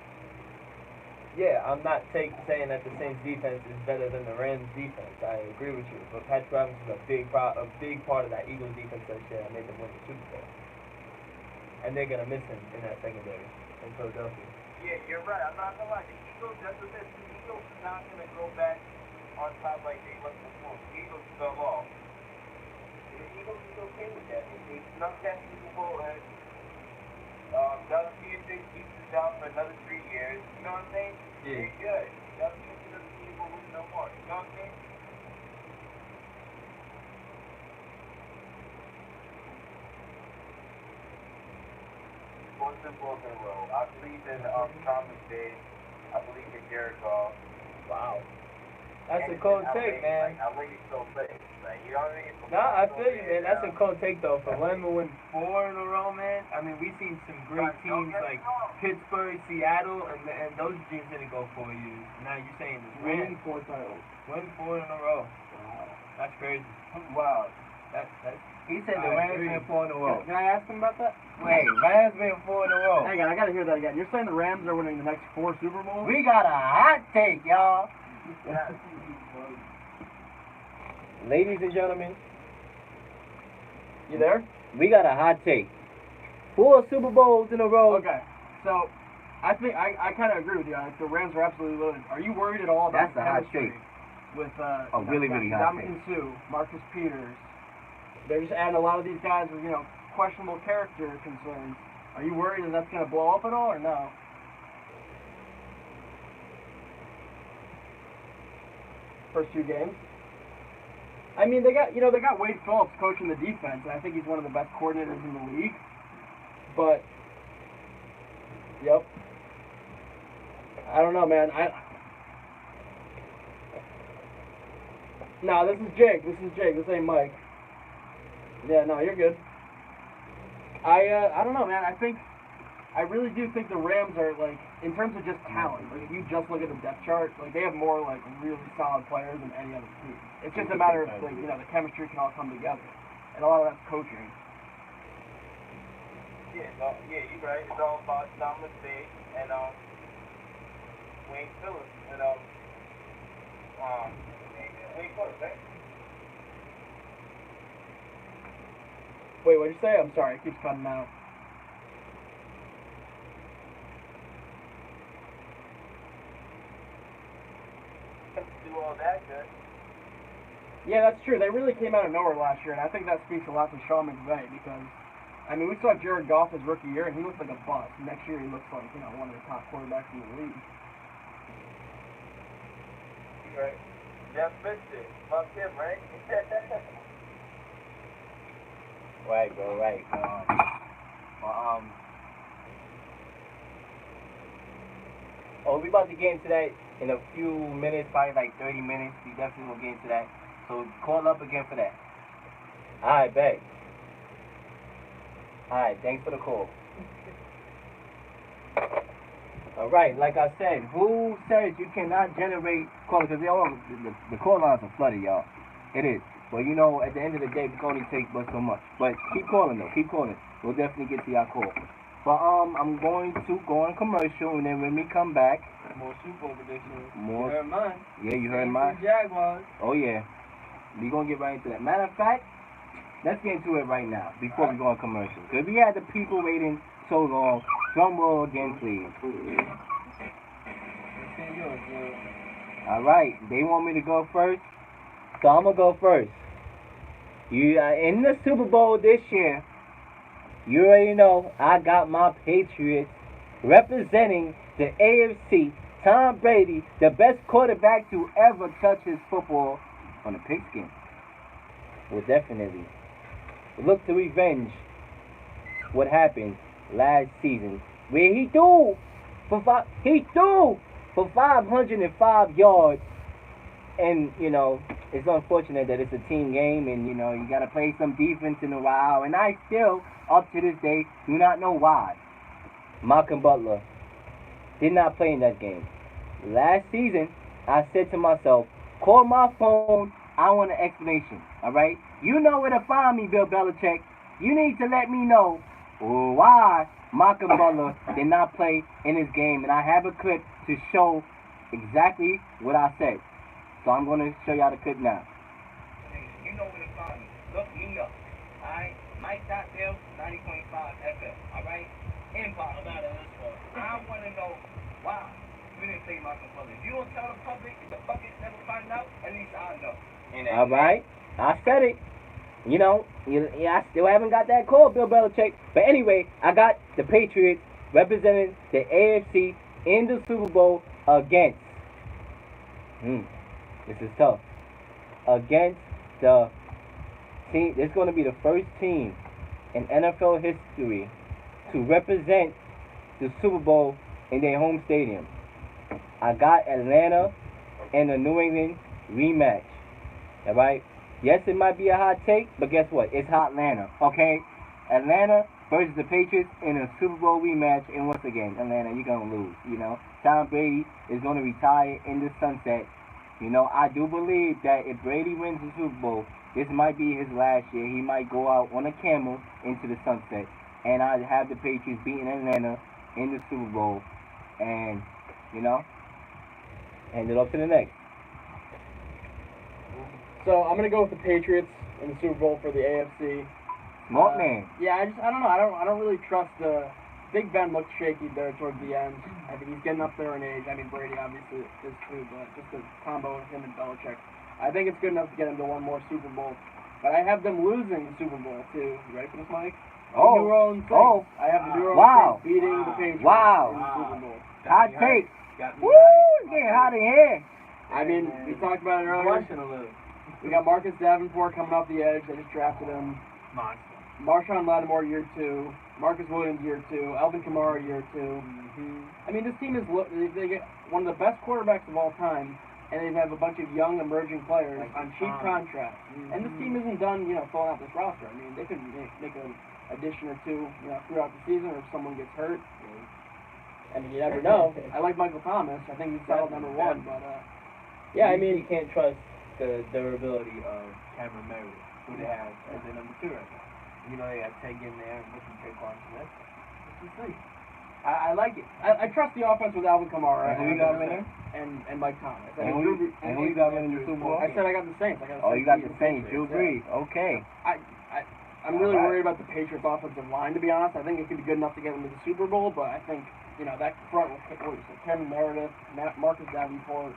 B: Yeah, I'm not saying that the Saints defense is better than the Rams defense. I agree with you. But Patrick Robinson is a big part of that Eagles defense that year that made them win the Super Bowl. And they're gonna miss him in that secondary in Philadelphia.
F: Yeah, you're right. I'm not gonna lie. The Eagles, that's what it is. The Eagles are not gonna go back on top like they were before. The Eagles fell off. The Eagles is okay with that. They snuck that Super Bowl and Doug Peterson keeps it down for another 3 years. You know what I'm saying?
B: Yeah.
F: They're good. Doug Peterson doesn't need to lose no more. You know what I'm saying? More simple than roll. I believe in Thomas Day. I believe in Jared Goff.
B: Wow. That's a cold take, man.
F: I think it's so big. Like, you know what I mean?
B: Nah, I feel you, man. That's a cold take, though. For them to win 4 in a row, man. I mean, we've seen some great teams like Pittsburgh, Seattle, and those teams didn't go 4 years. Now you're saying the Rams
C: Winning 4 titles.
B: win 4 in a row. That's crazy.
A: Wow.
B: That's
A: He said the
B: I
A: Rams
B: agree.
A: been 4 in a row.
C: Can I ask him about that?
A: Wait, Rams been 4 in a row.
C: Hang on, I gotta hear that again. You're saying the Rams are winning the next 4 Super Bowls?
A: We got a hot take, y'all. Ladies and gentlemen,
C: You there?
A: we got a hot take. 4 Super Bowls in a row.
C: Okay, so I think I kind of agree with you. The Rams are absolutely loaded. Are you worried at all about
A: That's a hot
C: chemistry
A: take.
C: with
A: really hot
C: Dominican Sue, Marcus Peters? They're just adding a lot of these guys with questionable character concerns. Are you worried that that's going to blow up at all or no? First 2 games. I mean, they got Wade Phillips coaching the defense, and I think he's one of the best coordinators in the league. But, yep. I don't know, man. No, this is Jake. This ain't Mike. Yeah, no, you're good. I don't know, man. I really do think the Rams are, like, in terms of just talent, like, if you just look at the depth chart, like, they have more, like, really solid players than any other team. It's just a matter of, like, the chemistry can all come together. And a lot of that's coaching.
F: Yeah, you're right. It's all about Thomas Day and Wayne Phillips and Wayne Phillips, right?
C: Wait, what'd you say? I'm sorry, it keeps cutting out.
F: Do all that good.
C: Yeah, that's true. They really came out of nowhere last year, and I think that speaks a lot to Sean McVay because, I mean, we saw Jared Goff his rookie year, and he looked like a bust. Next year, he looks like, one of the top quarterbacks in the league.
F: Right. Jeff missed it. Fuck him, right?
A: Right, bro, right. We about to get into that in a few minutes, probably like 30 minutes. We definitely gonna get into that. So call up again for that. Alright, bet. Alright, thanks for the call. Alright, like I said, who says you cannot generate calls? Because the call lines are flooded, y'all. It is. Well, at the end of the day, we can only take but so much. But keep calling, though. Keep calling. We'll definitely get to y'all call. But I'm going to go on a commercial, and then when we come back,
B: more Super Bowl predictions.
A: More.
B: You heard mine.
A: Yeah, you heard mine.
B: Jaguars.
A: Oh, yeah. We're going to get right into that. Matter of fact, let's get into it right now before we go on commercial. Because we had the people waiting so long. Drum roll again, please. All right. They want me to go first, so I'm going to go first. In the Super Bowl this year, you already know I got my Patriots representing the AFC Tom Brady, the best quarterback to ever touch his football on a pigskin, will definitely look to revenge what happened last season, where he threw for 505 yards, and it's unfortunate that it's a team game, and you gotta play some defense in a while, and I still, up to this day, do not know why Malcolm Butler did not play in that game. Last season, I said to myself, call my phone, I want an explanation, alright? You know where to find me, Bill Belichick. You need to let me know why Malcolm Butler did not play in this game, and I have a clip to show exactly what I said. So I'm going to show y'all the clip now.
F: You know where to find me. Look me up. Alright? Mike.Bill, 90.5 FM. Alright? Inbox. I want to know why you didn't play Malcolm Butler. If you don't tell the public, if the public never find out, at least I know.
A: Alright? I said it. I still haven't got that call, Bill Belichick. But anyway, I got the Patriots representing the AFC in the Super Bowl against. This is tough. Against the team. This is going to be the first team in NFL history to represent the Super Bowl in their home stadium. I got Atlanta and the New England rematch. Alright? Yes, it might be a hot take, but guess what? It's hot Atlanta. Okay? Atlanta versus the Patriots in a Super Bowl rematch. And once again, Atlanta, you're going to lose. Tom Brady is going to retire in the sunset. I do believe that if Brady wins the Super Bowl, this might be his last year. He might go out on a camel into the sunset. And I have the Patriots beating Atlanta in the Super Bowl. And, hand it up to the next.
C: So I'm gonna go with the Patriots in the Super Bowl for the AFC.
A: Smart man.
C: Yeah, I don't know. I don't really trust Big Ben looked shaky there towards the end. I think he's getting up there in age. I mean, Brady obviously is too, but just a combo with him and Belichick. I think it's good enough to get him to one more Super Bowl. But I have them losing the Super Bowl too. You ready for this, Mike? New Orleans Saints. I have the New Orleans Saints beating the Patriots in the Super Bowl.
A: Hot take. Woo! It's getting hot in here.
C: I mean, we talked about it earlier. We got Marcus Davenport coming off the edge. They just drafted him. Marshawn Lattimore, year 2. Marcus Williams, year 2. Alvin Kamara, year 2. I mean, this team is they get one of the best quarterbacks of all time, and they have a bunch of young emerging players on cheap contracts. And this team isn't done, filling out this roster. I mean, they could make an addition or two, throughout the season, or if someone gets hurt. I mean, you never know. I like Michael Thomas. I think he's solid number 1, but
D: yeah, I mean, you can't trust the durability of Cameron Meredith,
B: who they have as their number 2 right now. They got Ted in there and looking Traquan Smith. Let's see. I like it.
C: I trust the offense with Alvin Kamara.
A: And who you got winning?
C: And Mike Thomas.
A: And who you got winning the Super Bowl?
C: I said I got the Saints.
A: You got the Saints. You agree. Okay.
C: I'm really worried about the Patriots offensive line, to be honest. I think it could be good enough to get them to the Super Bowl, but I think, that front with Cameron Meredith, Marcus Davenport.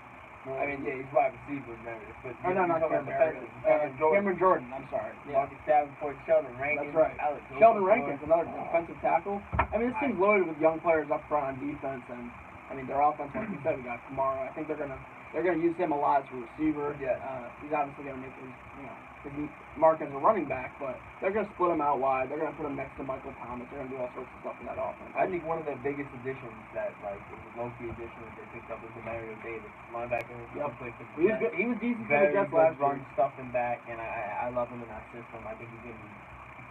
B: I mean, he's wide receiver, Meredith. But
C: not Cameron Meredith. Cameron Jordan, I'm sorry.
B: Yeah. Marcus Davenport, Sheldon Rankins.
C: That's right. Sheldon Rankins, another defensive tackle. I mean, this team's loaded with young players up front on defense, and I mean, their offense, like you said, we got Kamara. I think they're gonna use him a lot as a receiver.
B: Yeah.
C: He's obviously gonna make his, his mark as a running back, but they're gonna split him out wide. They're gonna put him next to Michael Thomas. They're gonna do all sorts of stuff in that offense.
B: I think one of the biggest additions that, it was a low-key addition that they picked up was the Mario Davis linebacker.
C: He was good. He was decent for the Jets last
B: run stuffing back, and I love him in that system. I think he's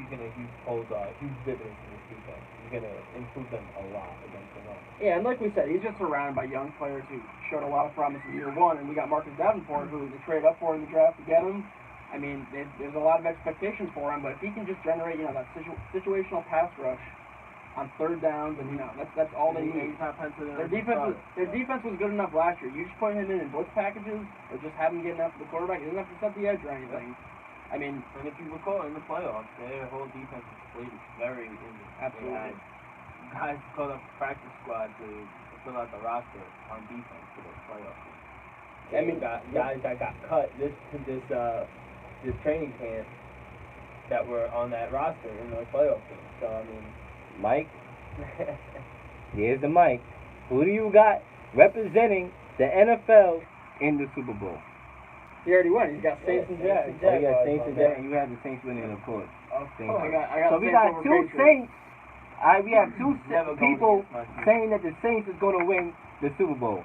B: gonna hold huge dividends in this defense. He's gonna improve them a lot against the run.
C: Yeah, and like we said, he's just surrounded by young players who showed a lot of promise in year 1, and we got Marcus Davenport, who they traded up for in the draft to get him. I mean, there's a lot of expectations for him, but if he can just generate, that situational pass rush on third downs, and that's all they need.
B: He's not penciled in.
C: Their defense was good enough last year. You just put him in blitz packages, or just have him getting after the quarterback. He doesn't have to set the edge or anything. I mean,
B: and if you recall in the playoffs, their whole defense was played very injured.
C: Absolutely.
B: Guys called up practice squad to fill out the roster on defense for those playoffs.
D: I mean, guys that got cut this training camp that were on that roster in the playoff game. So I mean,
A: Mike, here's the mic. Who do you got representing the NFL in the Super Bowl.
C: He already won. He's got Saints and Jags.
A: Oh, you got Saints and Jags, and you have the Saints winning, of course.
C: I got
A: So we
C: Saints
A: got
C: over
A: two
C: Patriots.
A: Saints. We have two
B: Never going
A: people
B: against my team.
A: saying that the Saints is going to win the Super Bowl,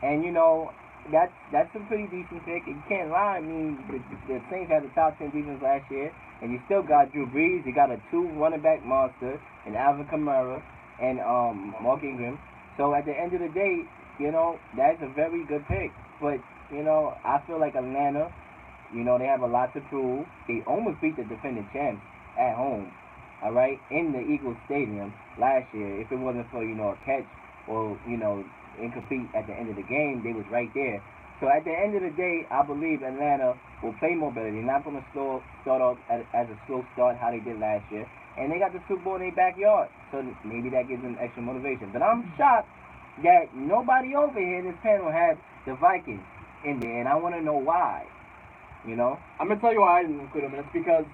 A: and you know that's a pretty decent pick. You can't lie. I mean, the Saints had the top 10 defense last year, and you still got Drew Brees. You got a 2 running back monster in Alvin Kamara and Mark Ingram. So at the end of the day, you know that's a very good pick. But you know, I feel like Atlanta. You know, they have a lot to prove. They almost beat the defending champs at home, all right, in the Eagles Stadium last year. If it wasn't for, you know, a catch or, you know, incomplete at the end of the game, they was right there. So at the end of the day, I believe Atlanta will play more better. They're not going to start off as a slow start how they did last year. And they got the Super Bowl in their backyard. So maybe that gives them extra motivation. But I'm shocked that nobody over here in this panel had the Vikings in there. And I want to know why. You know?
C: I'm gonna tell you why I didn't include him, and it's because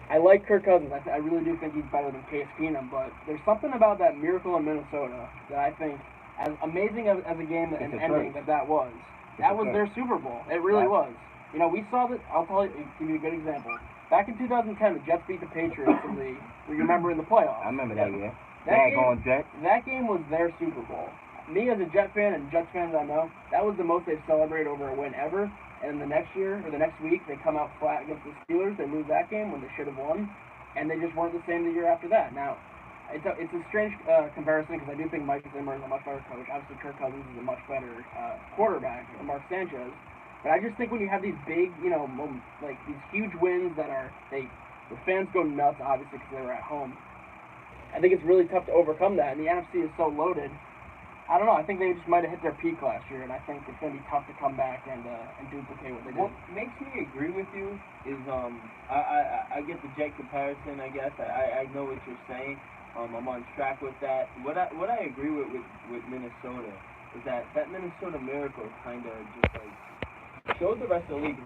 C: I like Kirk Cousins. I really do think he's better than Case Keenum, but there's something about that miracle in Minnesota that I think, as amazing as a game and ending that was, that was their Super Bowl. It really was. You know, we saw that. I'll tell you, give you a good example. Back in 2010, the Jets beat the Patriots in the. You remember in the playoffs?
A: I remember that year.
C: That game was their Super Bowl. Me as a Jet fan and Jets fans I know, that was the most they've celebrated over a win ever. And the next year, or the next week, they come out flat against the Steelers. They lose that game when they should have won. And they just weren't the same the year after that. Now, it's a strange comparison because I do think Mike Zimmer is a much better coach. Obviously, Kirk Cousins is a much better quarterback than Mark Sanchez. But I just think when you have these big, you know, like these huge wins that are, the fans go nuts, obviously, because they were at home. I think it's really tough to overcome that. And the NFC is so loaded. I don't know. I think they just might have hit their peak last year, and I think it's going to be tough to come back and duplicate what they did.
B: What makes me agree with you is I get the Jet comparison. I guess I know what you're saying. I'm on track with that. What I agree with Minnesota is that Minnesota miracle kind of just like showed the rest of the league.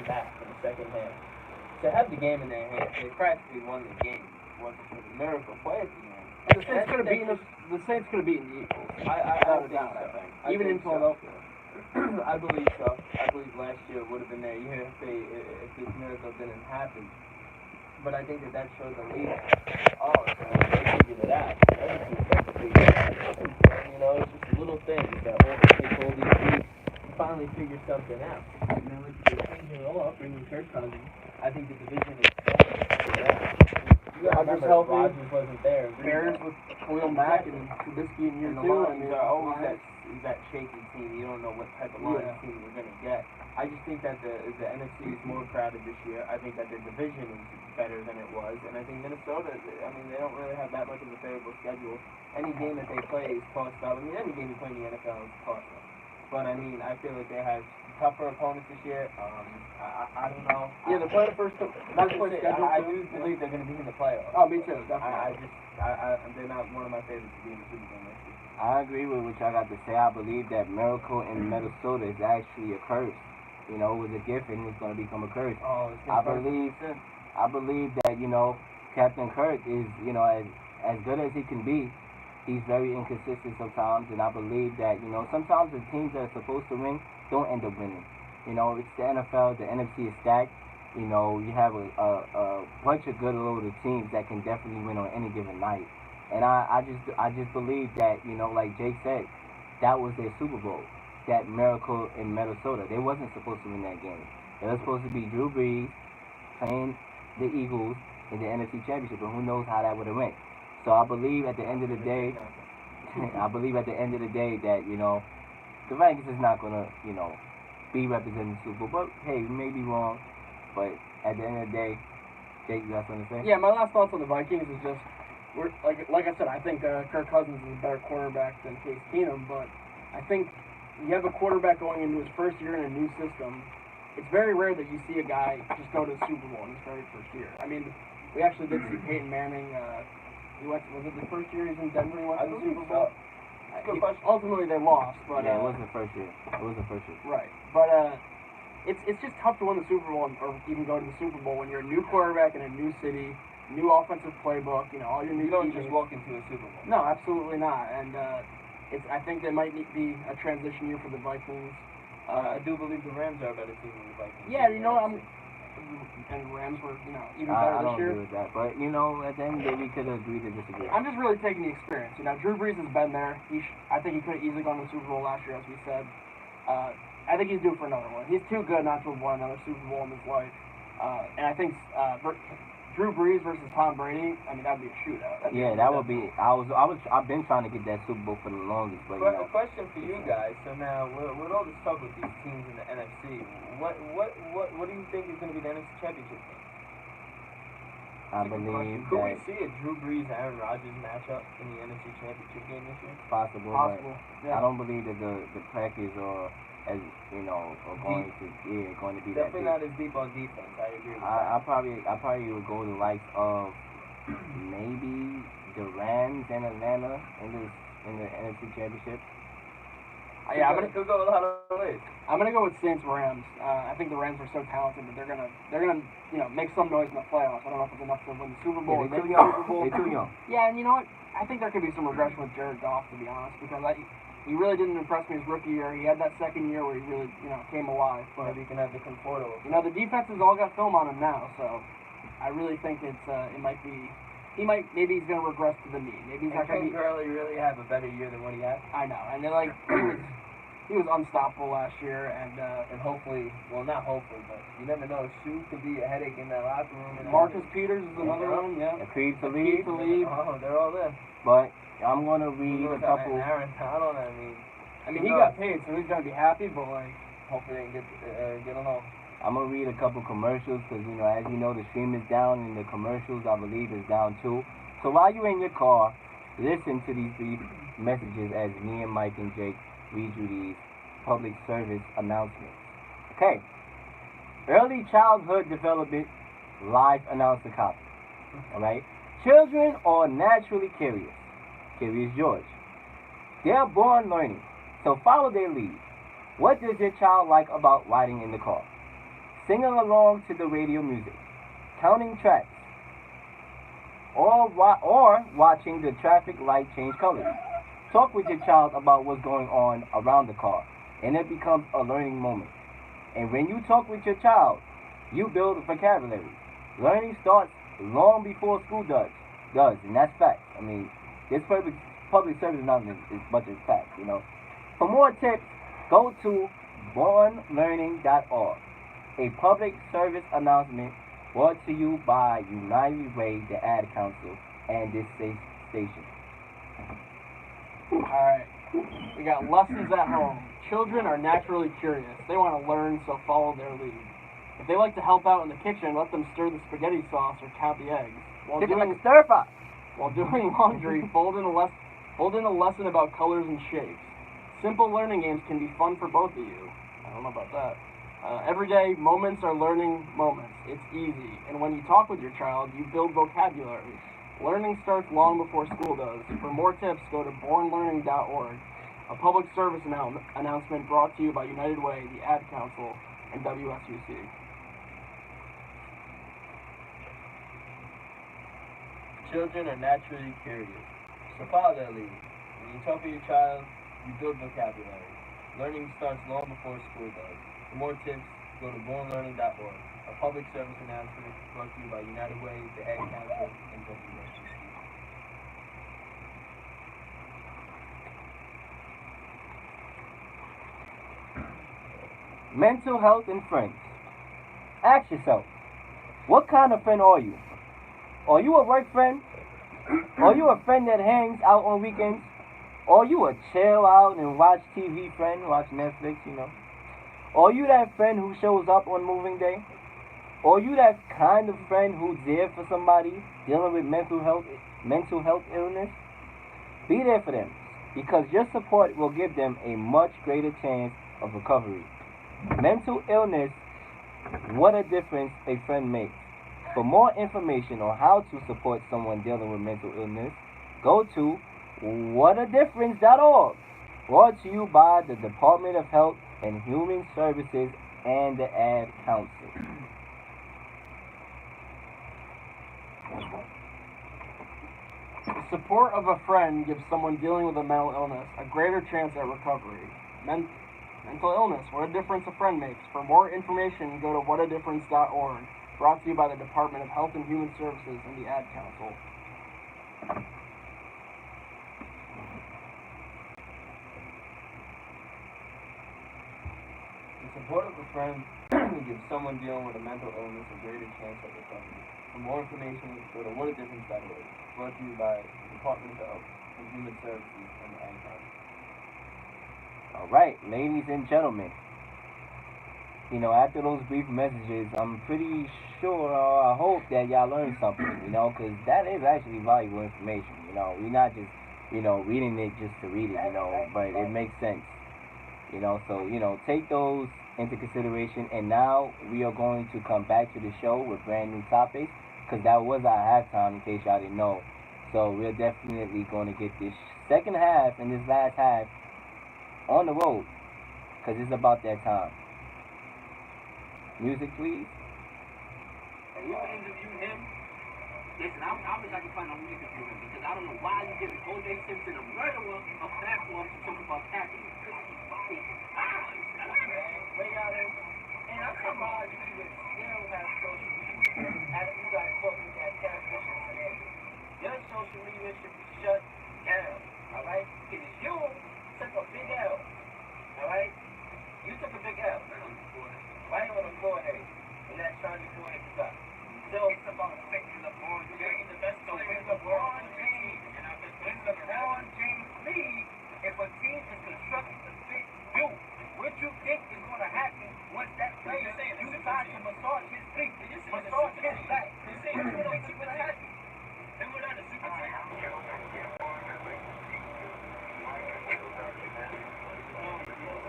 B: Back in the second half. To have the game in their hands, they practically won the game. Wasn't for the miracle play at the end.
C: And the Saints could have beaten the Saints could have beaten the Eagles.
B: I think
C: I think.
B: Even in
C: Philadelphia.
B: I believe so. I believe last year would have been their year if this miracle didn't happen. But I think that shows the league. Oh, so they give you that. Everything's got to be. You know, it's just little things that won't take all these weeks to finally figure something out. And then with the changing it all up, bringing Kirk Cousins, I think the division is Rodgers wasn't there.
C: Bears with Khalil Mack and Trubisky in year
B: And the
C: 2.
B: Lions are always that shaky team. You don't know what type of Lions team you're going to get. I just think that the NFC is more crowded this year. I think that the division is better than it was. And I think Minnesota, I mean, they don't really have that much of a favorable schedule. Any game that they play is tossed up. I mean, any game you play in the NFL is tossed up. But, I mean, I feel like they have tougher opponents this year. I don't know.
C: Yeah, they're playing the first schedule.
B: I do believe they're going to be in the playoffs.
C: Oh, me too. Definitely.
B: They're not one of my favorites to be in the Super Bowl next year.
A: I agree with what y'all got to say. I believe that miracle in Minnesota is actually a curse. You know, it was a gift and it's going to become a curse.
B: Oh,
A: I believe that, you know, Captain Kirk is, you know, as good as he can be, he's very inconsistent sometimes, and I believe that, you know, sometimes the teams that are supposed to win don't end up winning. You know, it's the NFL, the NFC is stacked. You know, you have a bunch of good loaded teams that can definitely win on any given night. And I just believe that, you know, like Jake said, that was their Super Bowl. That miracle in Minnesota. They wasn't supposed to win that game. They were supposed to be Drew Brees playing the Eagles in the NFC Championship, and who knows how that would have went. So I believe at the end of the day, that, you know, the Vikings is not gonna, you know, be representing the Super Bowl. But hey, we may be wrong, but at the end of the day, Jake, you got something to say?
C: Yeah, my last thoughts on the Vikings is just, like I said, I think Kirk Cousins is a better quarterback than Case Keenum, but I think you have a quarterback going into his first year in a new system. It's very rare that you see a guy just go to the Super Bowl in his very first year. I mean, we actually did see Peyton Manning. Was it the first year he was in Denver? He went to the Super Bowl. Ultimately, they lost, but
A: yeah, it wasn't the first year.
C: Right, but it's just tough to win the Super Bowl or even go to the Super Bowl when you're a new quarterback in a new city, new offensive playbook. You know, all your new.
B: You don't
C: teammates.
B: just walk into a Super Bowl.
C: No, absolutely not. And I think there might be a transition year for the Vikings.
B: I do believe the Rams are a better team than the Vikings.
C: Yeah, you know, and Rams were, you know, even better
A: I
C: this
A: don't
C: year.
A: agree with that, but you know, at the end of the day, we could agree to disagree.
C: I'm just really taking the experience. You know, Drew Brees has been there. I think he could have easily gone to the Super Bowl last year, as we said. I think he's due for another one. He's too good not to have won another Super Bowl in his life. And I think Drew Brees versus Tom Brady. I mean, that'd be a shootout.
A: That would be. I've been trying to get that Super Bowl for the longest, but you know.
B: A question for you guys. So now, with all this talk with these teams in the NFC, what do you think is going to be the NFC Championship game?
A: I believe
B: Could we
A: that
B: see a Drew Brees Aaron Rodgers matchup in the NFC Championship game this year?
A: possible.
C: Possible.
A: But I don't believe that the Packers are as are going to be
B: Definitely
A: that
B: not as deep on defense. I agree with
A: I
B: that.
A: probably would go the likes of maybe the Rams and Atlanta in the NFC Championship.
C: Yeah,
B: Could go a lot of ways.
C: I'm gonna go with Saints Rams. I think the Rams are so talented that they're gonna make some noise in the playoffs. I don't know if it's enough to win the Super Bowl.
A: They're
C: or
A: too
C: make the Super
A: young.
C: Bowl.
A: They're too young.
C: Yeah, and you know what? I think there could be some regression with Jared Goff, to be honest, because he really didn't impress me his rookie year. He had that second year where he really came alive. But
B: Maybe you can have the Conforto.
C: the defense has all got film on him now, so I really think it might be. Maybe he's gonna regress to the mean. Maybe he's not gonna be.
B: Gurley really have a better year than what he had?
C: I know, and they're like he was unstoppable last year, and
B: hopefully, well, not hopefully, but you never know. Shoe could be a headache in that locker room. And
C: Marcus Peters is another one. Yeah,
A: Agreed to
C: Agreed
A: leave.
C: to leave.
B: Oh, they're all there.
A: But I'm gonna read a couple.
B: And Aaron Donald,
C: I mean, he got paid, so he's gonna be happy, but
B: hopefully they can get along.
A: I'm gonna read a couple commercials because as you know, the stream is down and the commercials I believe is down too. So while you're in your car, listen to these brief messages as me and Mike and Jake read you these public service announcements. Okay. Early childhood development live announcer copy. Alright? Children are naturally curious. Curious George. They are born learning, so follow their lead. What does your child like about riding in the car? Singing along to the radio music, counting tracks, or watching the traffic light change colors. Talk with your child about what's going on around the car, and it becomes a learning moment. And when you talk with your child, you build a vocabulary. Learning starts long before school does, and that's fact. I mean, this public service announcement is a bunch of facts, For more tips, go to bornlearning.org. A public service announcement brought to you by United Way, the Ad Council, and this station.
C: Alright, we got lessons at home. Children are naturally curious. They want to learn, so follow their lead. If they like to help out in the kitchen, let them stir the spaghetti sauce or count the eggs. While doing
A: stir fry.
C: While doing laundry, fold in a lesson about colors and shapes. Simple learning games can be fun for both of you. I don't know about that. Every day, moments are learning moments. It's easy. And when you talk with your child, you build vocabulary. Learning starts long before school does. For more tips, go to bornlearning.org. A public service announcement brought to you by United Way, the Ad Council, and WSUC.
B: Children are naturally curious, so follow their lead. When you talk with your child, you build vocabulary. Learning starts long before school does. For more tips, go to bornlearning.org. A public service announcement brought to you by United Way, the Ad Council, and WSUC.
A: Mental health and friends. Ask yourself, what kind of friend are you? Are you a work friend? Are you a friend that hangs out on weekends? Are you a chill out and watch TV friend, watch Netflix, Are you that friend who shows up on moving day? Are you that kind of friend who's there for somebody dealing with mental health illness? Be there for them, because your support will give them a much greater chance of recovery. Mental illness, what a difference a friend makes. For more information on how to support someone dealing with mental illness, go to whatadifference.org. Brought to you by the Department of Health and Human Services and the Ad Council.
C: The support of a friend gives someone dealing with a mental illness a greater chance at recovery. Mental illness, what a difference a friend makes. For more information, go to whatadifference.org. Brought to you by the Department of Health and Human Services and the Ad Council.
B: The support of a friend gives someone dealing with a mental illness a greater chance at recovery. For more information, go to whatadifference.org. Brought to you by the Department of Health and Human Services and the Ad Council.
A: All right, ladies and gentlemen. You know, after those brief messages, I'm pretty sure, I hope that y'all learned something, you know, because that is actually valuable information, you know. We're not just, you know, reading it just to read it, you know, but it makes sense, you know. So, you know, take those into consideration. And now we are going to come back to the show with brand new topics, because that was our halftime, in case y'all didn't know. So we're definitely going to get this second half and this last half on the road, because it's about that time. Music, please.
E: And you interview him. Listen, I wish I could find out who interviewed him, because I don't know why you giving O.J. Simpson, a murderer, a platform to talk about tackling. Because he's fucking violent.
F: And I'm surprised you even still have social media after you guys fucking at catfishing today. Your social media should be shut down, alright? Because you took a big L, alright? You took a big L. Right on the forehead. And that shiny forehead you got. So it's about fixing LeBron James. The best so when LeBron James leaves, if a team is constructed to fit you, what you think is going to happen once that player you decide to massage his feet, massage his back? You see what's going to happen? And we're not a super team.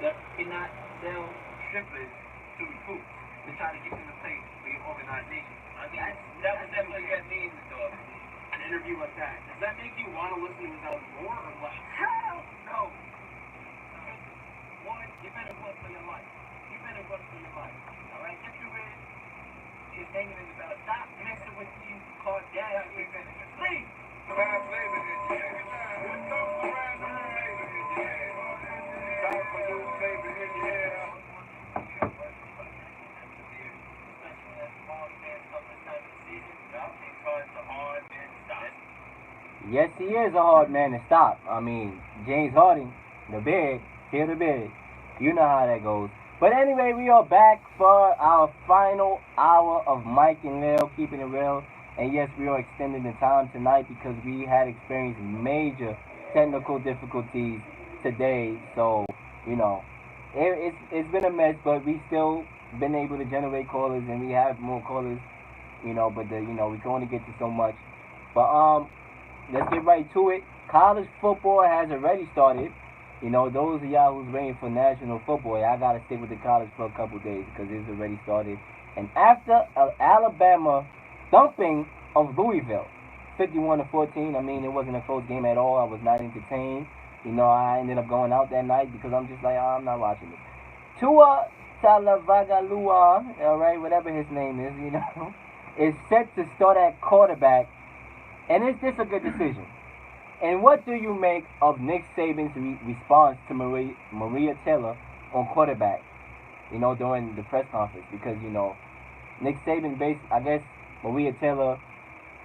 E: That cannot sell strippers to recruits to try to get them to play for your organization. I mean, that was definitely that mean an interview like that. Does that make you want to listen to his album more or what?
F: Hell no. One, you better run for your life. You better run for your life. Alright? If you ready, is hanging in the bell. Stop messing with these Kardashians. Please. Time for new flavor in the air.
A: Yes, he is a hard man to stop. I mean, James Harden, the big, feel the big. You know how that goes. But anyway, we are back for our final hour of Mike and Leel, keeping it real. And yes, we are extending the time tonight because we had experienced major technical difficulties today. So, you know, it's been a mess, but we still been able to generate callers, and we have more callers, you know, but we can only get to so much. But let's get right to it. College football has already started. You know, those of y'all who's waiting for national football, I gotta stick with the college for a couple days because it's already started. And after Alabama thumping of Louisville, 51-14. I mean, it wasn't a close game at all. I was not entertained. You know, I ended up going out that night because I'm just like, oh, I'm not watching it. Tua Tagovailoa, all right, whatever his name is, you know, is set to start at quarterback. And is this a good decision? And what do you make of Nick Saban's response to Maria Taylor on quarterback, you know, during the press conference? Because, you know, Nick Saban, I guess Maria Taylor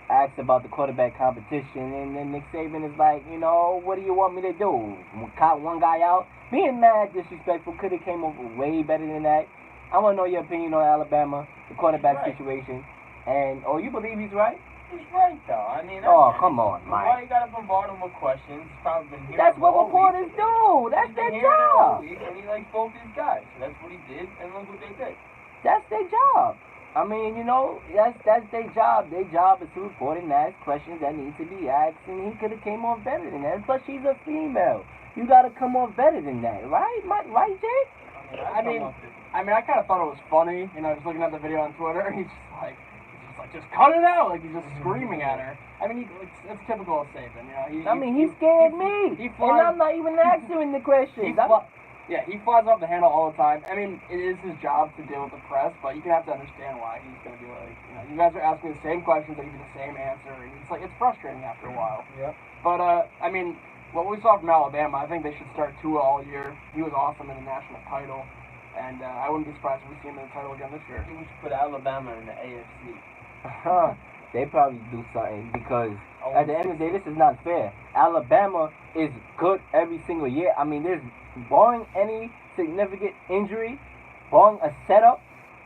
A: asked about the quarterback competition, and then Nick Saban is like, you know, what do you want me to do? Cut one guy out? Being mad disrespectful, could have came over way better than that. I want to know your opinion on Alabama, the quarterback situation. And, you believe he's right?
B: He's right, though. I mean,
A: come on, Mike.
B: Why you gotta bombard him with questions? He's probably been here.
A: That's what reporters do. That's their job.
B: And he likes both these guys. So that's what he did, and look what they did.
A: That's their job. I mean, you know, that's their job. Their job is to report and ask questions that need to be asked, and he could have came off better than that. And plus, she's a female. You gotta come off better than that, right, Mike? Right, Jake?
C: I mean, I kind of thought it was funny. You know, just looking at the video on Twitter, he's just like, just cut it out! Like, he's just screaming at her. I mean, it's typical of Saban, you know.
A: He scared me. And I'm not even answering the questions.
C: Yeah, he flies off the handle all the time. I mean, it is his job to deal with the press, but you can have to understand why he's going to be like, you guys are asking the same questions, I give you the same answer, and it's like, it's frustrating after a while.
B: Yep.
C: But, I mean, what we saw from Alabama, I think they should start Tua all year. He was awesome in the national title, and I wouldn't be surprised if we see him in the title again this year.
B: We should put Alabama in the AFC.
A: They probably do something because at the end of the day, this is not fair. Alabama is good every single year. I mean, there's barring any significant injury, barring a setup,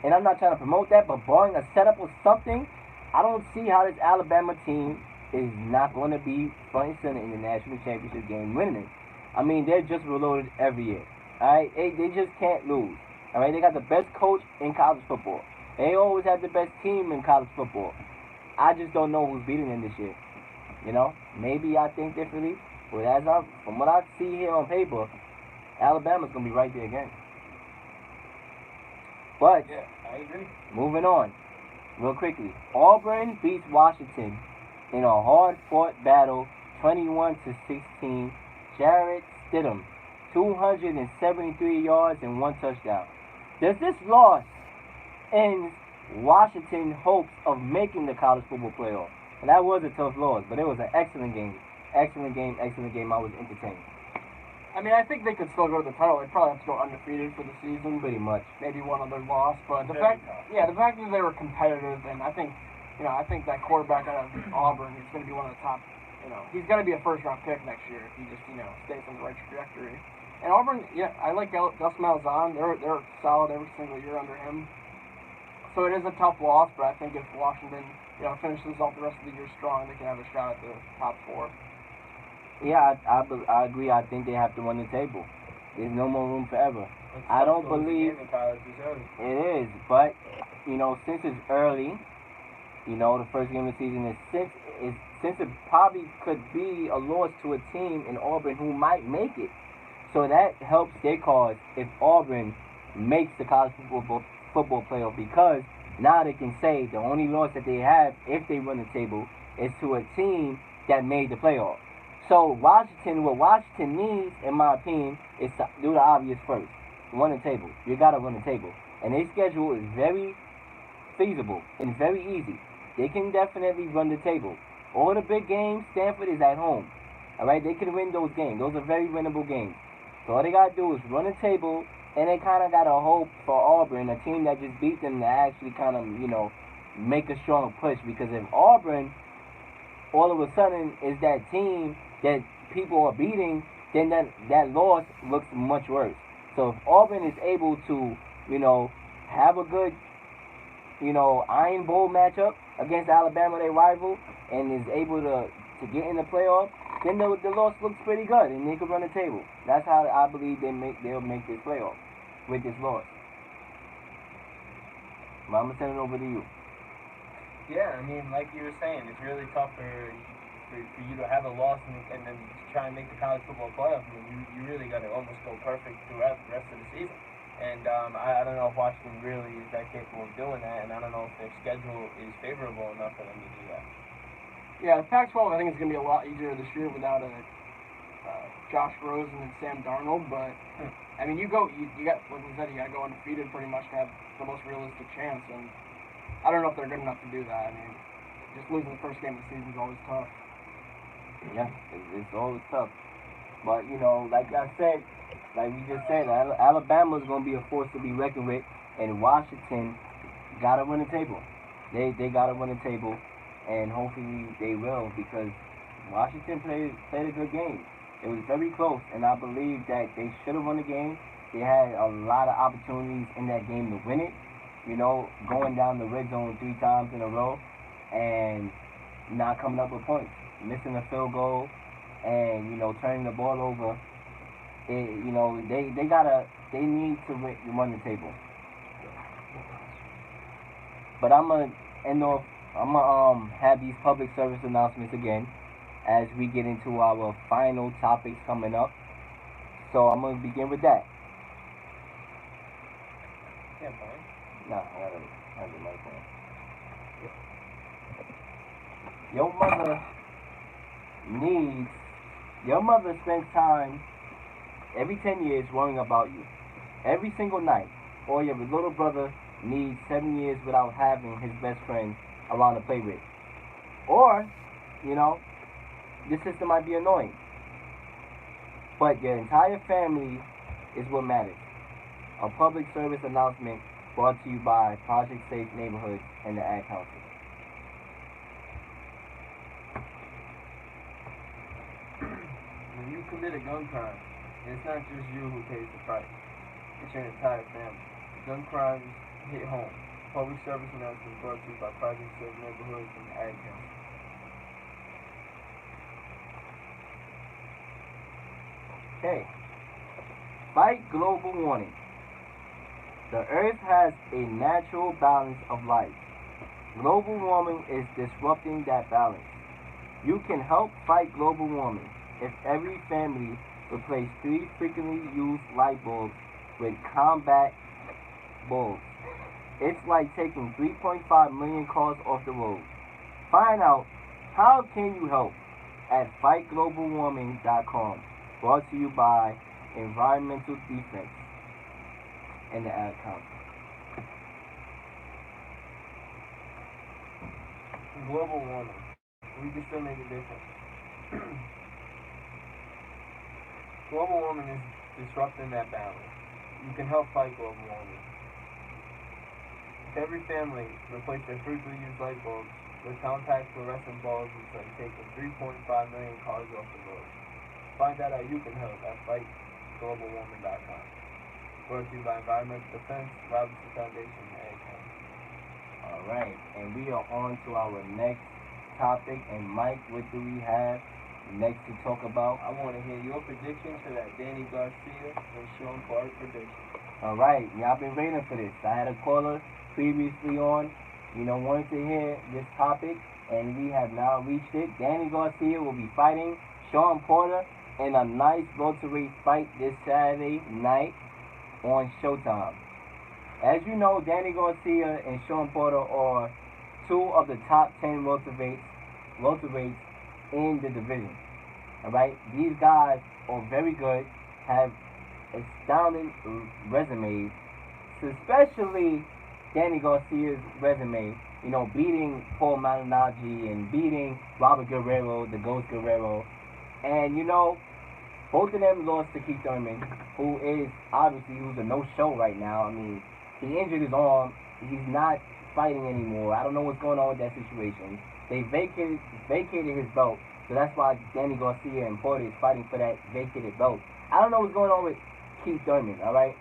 A: and I'm not trying to promote that, but barring a setup or something, I don't see how this Alabama team is not going to be front and center in the national championship game winning it. I mean, they're just reloaded every year. All right, they just can't lose. All right, they got the best coach in college football. They always have the best team in college football. I just don't know who's beating them this year. You know, maybe I think differently, but from what I see here on paper, Alabama's gonna be right there again. But
B: Yeah, I agree.
A: moving on, real quickly, Auburn beats Washington in a hard-fought battle, 21-16. Jarrett Stidham, 273 yards and 1 touchdown. Does this loss end Washington hopes of making the college football playoff? And that was a tough loss, but it was an excellent game. Excellent game, excellent game. I was entertained.
C: I mean, I think they could still go to the title. They'd probably have to go undefeated for the season.
A: Pretty much.
C: Maybe one other loss, but the
B: Very
C: fact,
B: tough.
C: the fact that they were competitive, and I think that quarterback out of Auburn is going to be one of the top. He's going to be a first-round pick next year if he just stays on the right trajectory. And Auburn, yeah, I like Gus Malzahn. They're solid every single year under him. So it is a tough loss, but I think if Washington finishes off the rest of the year strong, they can have a shot at the top 4.
A: Yeah, I agree. I think they have to run the table. There's no more room forever. I don't believe it is, but since it's early, the first game of the season is since it probably could be a loss to a team in Auburn who might make it. So that helps their cause if Auburn makes the college football playoff, because now they can say the only loss that they have if they run the table is to a team that made the playoff. So what Washington needs, in my opinion, is to do the obvious first. Run the table. You gotta run the table. And their schedule is very feasible and very easy. They can definitely run the table. All the big games, Stanford is at home. Alright, they can win those games. Those are very winnable games. So all they gotta do is run the table, and they kinda gotta hope for Auburn, a team that just beat them, to actually kind of, make a strong push. Because if Auburn all of a sudden is that team that people are beating, then that loss looks much worse. So if Auburn is able to, have a good, Iron Bowl matchup against Alabama, their rival, and is able to get in the playoff, then the loss looks pretty good, and they could run the table. That's how I believe they'll make this playoff with this loss. But I'm gonna send it over to you.
B: Yeah, I mean, like you were saying, it's really tough for you to have a loss and then try and make the college football playoff. I mean, you really got to almost go perfect throughout the rest of the season. And I don't know if Washington really is that capable of doing that, and I don't know if their schedule is favorable enough for them to do that.
C: Yeah, the Pac-12 I think is going to be a lot easier this year without Josh Rosen and Sam Darnold. But I mean, you got like we said, you got to go undefeated pretty much to have the most realistic chance. And I don't know if they're good enough to do that. I mean, just losing the first game of the season is always tough.
A: Yeah, it's always tough. But, like I said, like we just said, Alabama's going to be a force to be reckoned with, and Washington got to win the table. They got to win the table, and hopefully they will, because Washington played a good game. It was very close, and I believe that they should have won the game. They had a lot of opportunities in that game to win it, going down the red zone 3 times in a row and not coming up with points. Missing a field goal and turning the ball over. They need to run the table. But I'm gonna have these public service announcements again as we get into our final topics coming up. So I'm gonna begin with that.
B: Yeah, fine.
A: No, I gotta have the mic on. Your mother spends time every 10 years worrying about you. Every single night. Or your little brother needs 7 years without having his best friend around to play with. Or, you know, this system might be annoying. But your entire family is what matters. A public service announcement brought to you by Project Safe Neighborhoods and the Ad Council.
C: When you commit a gun crime, it's not just you who pays the price. It's your entire family. Gun crimes hit home. Public service announcement brought to you by Project Safe Neighborhoods and the Ad Council.
A: Okay. Fight global warming. The earth has a natural balance of life. Global warming is disrupting that balance. You can help fight global warming if every family replace 3 frequently used light bulbs with combat bulbs. It's like taking 3.5 million cars off the road. Find out how can you help at fightglobalwarming.com. Brought to you by Environmental Defense and the Ad Council.
C: Global warming. We can still make a difference. Global warming is disrupting that balance. You can help fight global warming. If every family replaced their frequently used light bulbs with compact fluorescent bulbs, it's like taking 3.5 million cars off the road. Find out how you can help at fightglobalwarming.com. Brought to you by Environmental Defense, Robinson Foundation, and Ad Council.
A: Alright, and we are on to our next topic. And Mike, what do we have next to talk about?
B: I want to hear your predictions for that Danny Garcia and Sean Park prediction.
A: Alright, y'all been waiting for this. I had a caller previously on, wanted to hear this topic, and we have now reached it. Danny Garcia will be fighting Sean Porter in a nice welterweight fight this Saturday night on Showtime. As you know, Danny Garcia and Sean Porter are 2 of the top 10 welterweights in the division. Alright? These guys are very good, have astounding resumes, especially Danny Garcia's resume, beating Paul Malignaggi and beating Robert Guerrero, the Ghost Guerrero. And, both of them lost to Keith Thurman, who's a no-show right now. I mean, he injured his arm. He's not fighting anymore. I don't know what's going on with that situation. They vacated his belt, so that's why Danny Garcia and Porter is fighting for that vacated belt. I don't know what's going on with Keith Thurman, alright?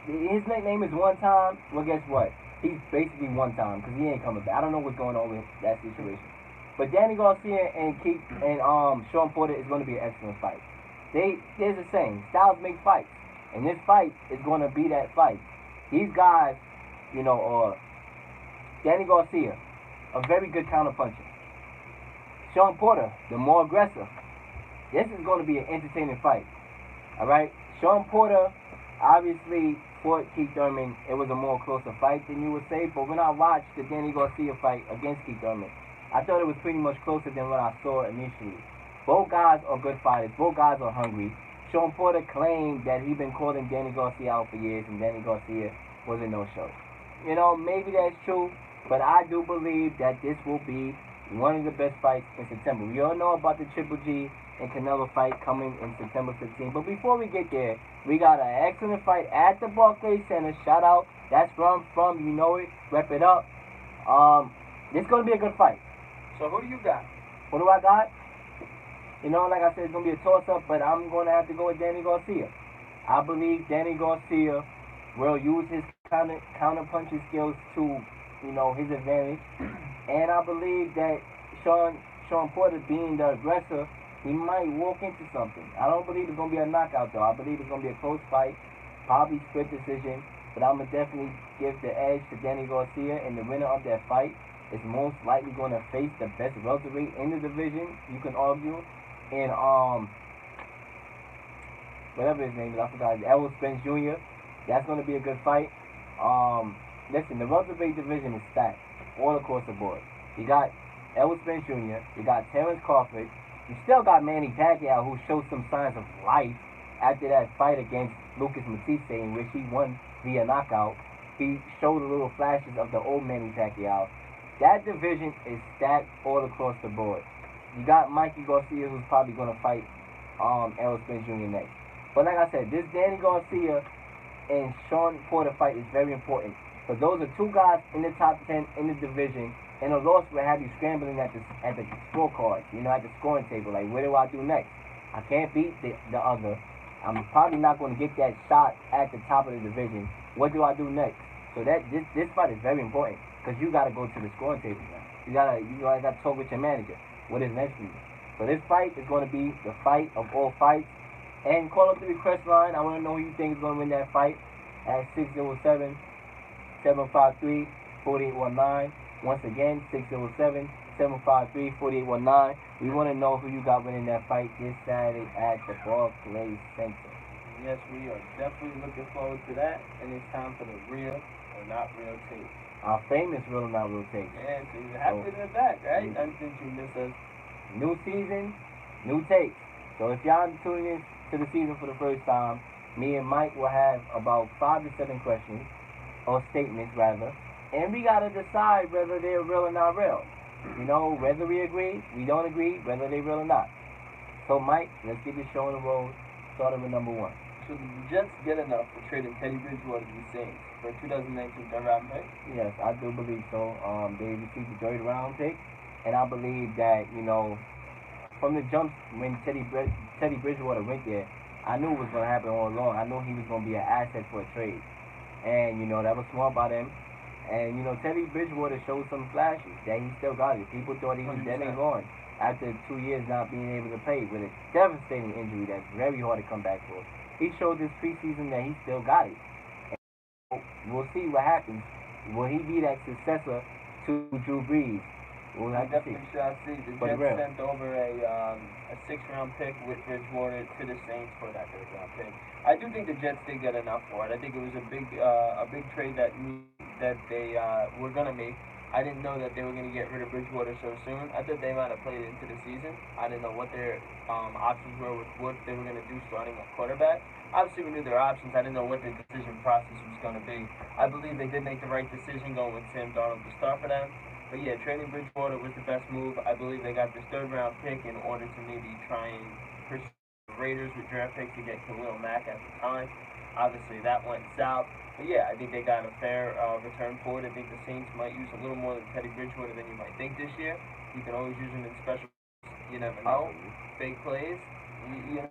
A: His nickname is One Time. Well, guess what? He's basically one time because he ain't coming back. I don't know what's going on with that situation. But Danny Garcia and Sean Porter is going to be an excellent fight. There's a saying, styles make fights. And this fight is going to be that fight. These guys, Danny Garcia, a very good counterpuncher. Sean Porter, the more aggressive. This is going to be an entertaining fight. Alright? Sean Porter obviously fought Keith Thurman. It was a more closer fight than you would say. But when I watched the Danny Garcia fight against Keith Thurman, I thought it was pretty much closer than what I saw initially. Both guys are good fighters. Both guys are hungry. Sean Porter claimed that he'd been calling Danny Garcia out for years, and Danny Garcia was a no-show. Maybe that's true, but I do believe that this will be one of the best fights in September. We all know about the Triple G and Canelo fight coming in September 15th. But before we get there, we got an excellent fight at the Barclays Center. Shout out. That's from you know it. Rep it up. This is going to be a good fight.
C: So who do you got?
A: What do I got? Like I said, it's going to be a toss-up, but I'm going to have to go with Danny Garcia. I believe Danny Garcia will use his counter-punching skills to, his advantage. And I believe that Sean Porter, being the aggressor, he might walk into something. I don't believe it's going to be a knockout, though. I believe it's going to be a close fight, probably split decision. But I'm going to definitely give the edge to Danny Garcia, and the winner of that fight is most likely going to face the best welterweight in the division, you can argue, and whatever his name is, I forgot, Errol Spence Jr. That's going to be a good fight. Listen, the welterweight division is stacked all across the board. You got Errol Spence Jr., you got Terrence Crawford, you still got Manny Pacquiao, who showed some signs of life. after that fight against Lucas Matisse, in which he won via knockout, he showed a little flashes of the old Manny Pacquiao. That division is stacked all across the board. You got Mikey Garcia, who's probably going to fight Errol Spence Jr. next. But like I said, this Danny Garcia and Sean Porter fight is very important. Because those are two guys in the top 10 in the division. And a loss will have you scrambling at the scorecards, at the scoring table. Like, what do I do next? I can't beat the other. I'm probably not going to get that shot at the top of the division. What do I do next? So this fight is very important because you got to go to the scoring table now. You gotta talk with your manager. What is next for you? So this fight is going to be the fight of all fights. And call up the request line. I want to know who you think is going to win that fight at 607-753-4819. Once again, 607-753-4819. We want to know who you got winning that fight this Saturday at the Barclays Center.
B: Yes, we are definitely looking forward to that. And it's time for the real or not real tape.
A: Our famous real or not real tape.
B: Yeah, so you're happy to back, right? I think you miss us.
A: New season, new tapes. So if y'all tuning in to the season for the first time, me and Mike will have about 5 to 7 questions, or statements rather, and we gotta decide whether they're real or not real. Whether we agree, we don't agree, whether they're real or not. So Mike, let's get this show on the road, starting with number 1.
B: Should the Jets get enough for trading Teddy Bridgewater to the Saints for a 2019 third round pick?
A: Yes, I do believe so. They received the third round pick, and I believe that, from the jump when Teddy Bridgewater went there, I knew it was going to happen all along. I knew he was going to be an asset for a trade. And, that was smart by them. And, Teddy Bridgewater showed some flashes that he still got it. People thought he was dead and gone after 2 years not being able to play with a devastating injury that's very hard to come back for. He showed this preseason that he still got it. And we'll see what happens. Will he be that successor to Drew Brees? We'll have to see.
B: Shall see. The Jets sent over a 6th round pick with Bridgewater to the Saints for that 3rd round pick. I do think the Jets did get enough for it. I think it was a big trade that they were gonna make. I didn't know that they were gonna get rid of Bridgewater so soon. I thought they might have played it into the season. I didn't know what their options were with what they were gonna do starting a quarterback. Obviously, we knew their options. I didn't know what the decision process was gonna be. I believe they did make the right decision going with Sam Darnold to start for them. But yeah, trading Bridgewater was the best move. I believe they got this 3rd round pick in order to maybe try and pursue the Raiders with draft picks to get Khalil Mack at the time. Obviously, that went south. But yeah, I think they got a fair return for it. I think the Saints might use a little more than Teddy Bridgewater than you might think this year. You can always use him in special. You never know. Big plays. In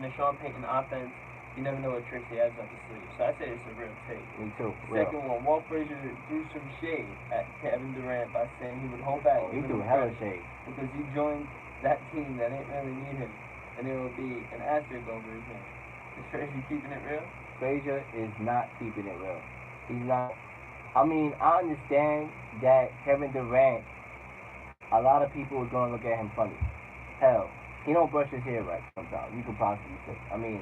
B: a Sean Payton offense, you never know what tricks he has up his sleeve. So I say it's a real take.
A: Me too.
B: Second one, Walt Frazier threw some shade at Kevin Durant by saying he would hold back.
A: He threw hella shade.
B: Because he joined that team that ain't really need him. And there will be an asterisk over his name. Is Frazier keeping it real?
A: Frazier is not keeping it real. He's not. I mean, I understand that Kevin Durant, a lot of people are going to look at him funny. Hell, he don't brush his hair right sometimes. You could possibly say. I mean,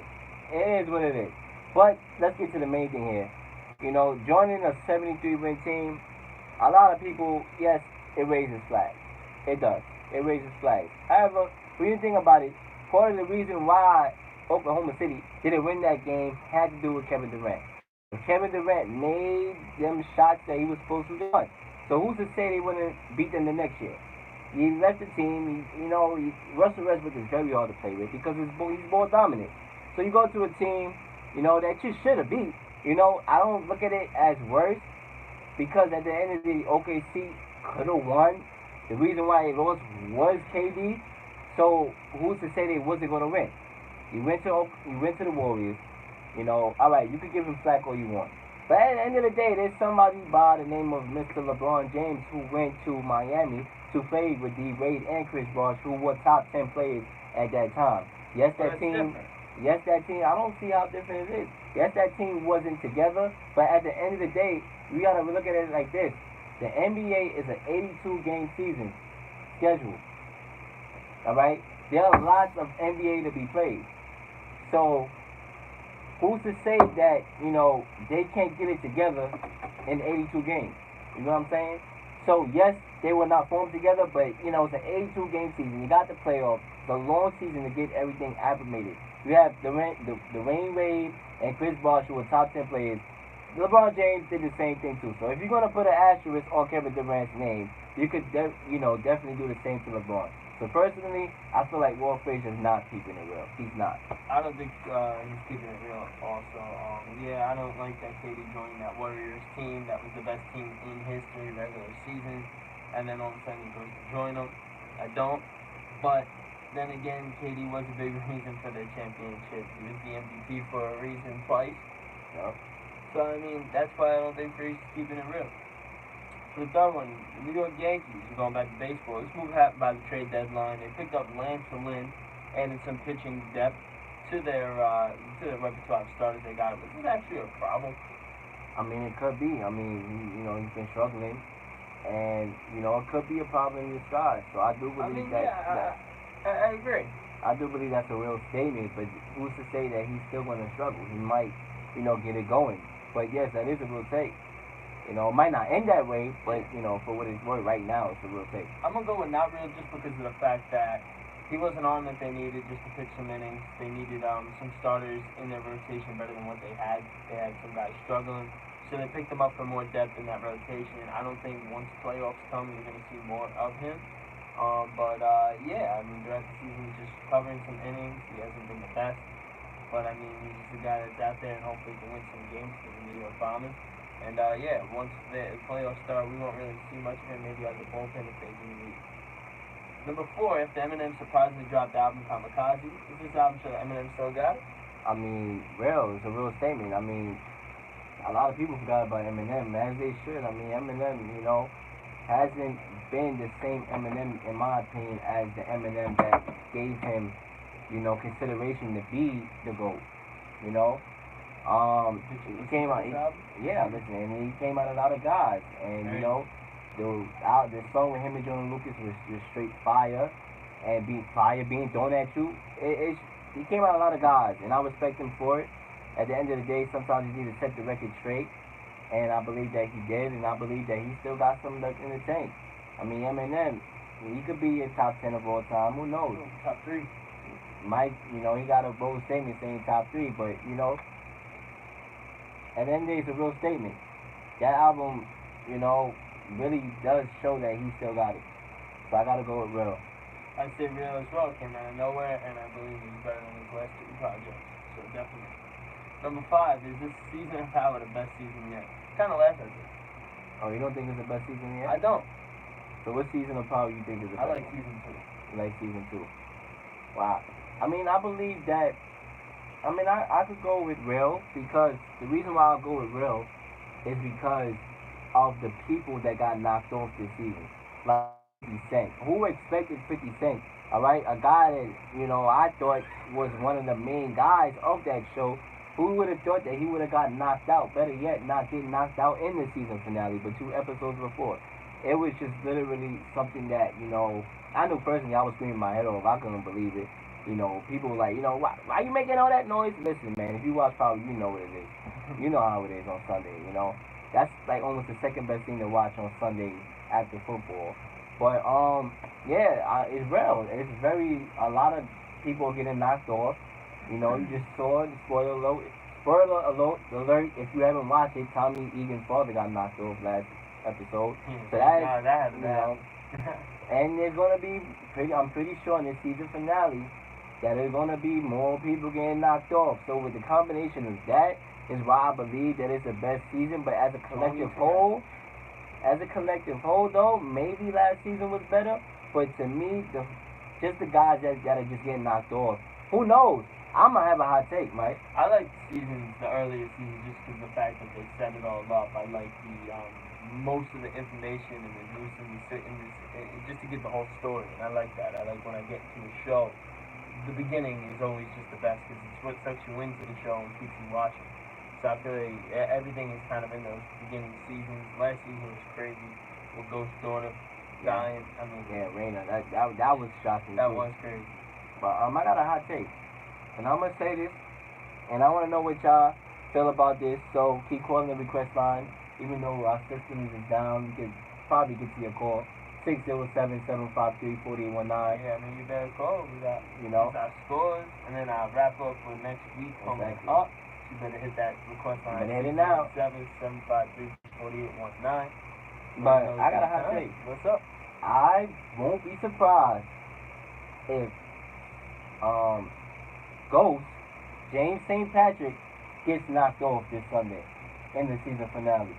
A: it is what it is. But let's get to the main thing here. Joining a 73-win team, a lot of people, yes, it raises flags. It does. It raises flags. However, when you think about it, part of the reason why Oklahoma City didn't win that game had to do with Kevin Durant. Kevin Durant made them shots that he was supposed to do. So who's to say they wouldn't beat them the next year? He left the team. Russell Westbrook is very hard to play with because he's ball dominant. So you go to a team, that you should have beat. I don't look at it as worse because at the end of the day, OKC could have won. The reason why they lost was KD. So who's to say they wasn't going to win? You went to the Warriors. All right, you can give him slack all you want. But at the end of the day, there's somebody by the name of Mr. LeBron James who went to Miami to play with D. Wade and Chris Bosh, who were top 10 players at that time. Yes, that team. I don't see how different it is. Yes, that team wasn't together, but at the end of the day, we gotta look at it like this: the NBA is an 82-game season schedule. All right, there are lots of NBA to be played. So who's to say that they can't get it together in 82 games? You know what I'm saying? So yes, they were not formed together, but it's an 82-game season. You got the playoffs. a long season to get everything acclimated. You have Dwayne Wade and Chris Bosh who are top 10 players. LeBron James did the same thing too. So if you're gonna put an asterisk on Kevin Durant's name, you could definitely do the same to LeBron. So personally, I feel like Walt Frazier's not keeping it real. He's not.
C: I don't think he's keeping it real. Also, yeah, I don't like that KD joined that Warriors team. That was the best team in history regular season, and then all of a sudden he goes to join them. I don't. But then again, KD was a big reason for their championship. He was the MVP for a reason twice.
A: Yep.
C: So I mean, that's why I don't think Frazier's keeping it real. For the third one, the New York Yankees, we're going back to baseball. This move happened by the trade deadline. They picked up Lance Lynn, added some pitching depth to their repertoire of starters they got. Is this actually a problem?
A: I mean, it could be. I mean, he's been struggling, and it could be a problem in disguise. So I do believe
C: I agree.
A: I do believe that's a real statement. But who's to say that he's still going to struggle? He might, get it going. But yes, that is a real take. It might not end that way, but for what it's worth, right now it's a real take.
C: I'm gonna go with not real just because of the fact that he was an arm that they needed just to pitch some innings. They needed some starters in their rotation better than what they had. They had some guys struggling, so they picked him up for more depth in that rotation. I don't think once playoffs come, you're gonna see more of him. Yeah, I mean throughout the season he's just covering some innings. He hasn't been the best, but I mean he's just a guy that's out there and hopefully can win some games for the New York Bombers. And once the playoffs start, we won't really see much of him. Maybe as a bullpen if they do leave. Number 4, after Eminem surprisingly dropped the album Kamikaze, is this album sure Eminem still got it?
A: I mean, it's a real statement. I mean, a lot of people forgot about Eminem, as they should. I mean, Eminem, hasn't been the same Eminem, in my opinion, as the Eminem that gave him, consideration to be the GOAT. He came out. Listen, and he came out a lot of guys, and the song with him and Jordan Lucas was just straight fire, and being thrown at you. He came out a lot of guys, and I respect him for it. At the end of the day, sometimes you need to set the record straight, and I believe that he did, and I believe that he still got some left in the tank. I mean, Eminem, he could be in top 10 of all time. Who knows?
C: Top 3.
A: Mike, he got a bold statement saying top 3, but at the end of the day, it's a real statement. That album, really does show that he still got it. So I gotta go with real.
C: I'd say real as well. Came out of nowhere, and I believe he's better than his last 2 projects. So definitely. Number 5, is this season of Power the best season yet? Kind of laugh at this.
A: Oh, you don't think it's the best season yet?
C: I don't.
A: So what season of Power you think is the best?
C: I like season 2.
A: You like season 2? Wow. I mean, I believe that. I could go with real because the reason why I'll go with real is because of the people that got knocked off this season. Like 50 Cent. Who expected 50 Cent? Alright? A guy that, I thought was one of the main guys of that show. Who would have thought that he would have got knocked out? Better yet, not get knocked out in the season finale, but 2 episodes before. It was just literally something that, I knew personally I was screaming my head off. I couldn't believe it. People were like, why you making all that noise? Listen, man, if you watch Power, you know what it is. You know how it is on Sunday, That's like almost the second best thing to watch on Sunday after football. But, it's real. It's a lot of people are getting knocked off. You just saw the spoiler alert. If you haven't watched it, Tommy Egan's father got knocked off last episode. So and there's gonna be I'm pretty sure in the season finale that there's gonna be more people getting knocked off. So with the combination of that is why I believe that it's the best season. But as a collective whole, though, maybe last season was better. But to me, just the guys that are just getting knocked off. Who knows? I'm gonna have a hot take, Mike.
C: I like the earlier seasons, just because the fact that they set it all up. I like the most of the information and the news just to get the whole story. And I like that. I like when I get into a show, the beginning is always just the best because it's what sucks you into the show and keeps you watching. So I feel like everything is kind of in those beginning seasons. Last season was crazy with Ghost's daughter dying.
A: Raina, that was shocking.
C: That was crazy.
A: But I got a hot take. And I'm going to say this, and I want to know what y'all feel about this, so keep calling the request line. Even though our systems is down, you can probably get to your call. 607-753-4819.
B: Yeah, I mean, you better call. We got our scores, and then our wrap up for next week coming up. You better hit that request line.
A: Better hit it now.
B: 607-753-4819.
A: But I got a hot take.
B: What's up?
A: I won't be surprised if Ghost James St. Patrick gets knocked off this Sunday in the season finale.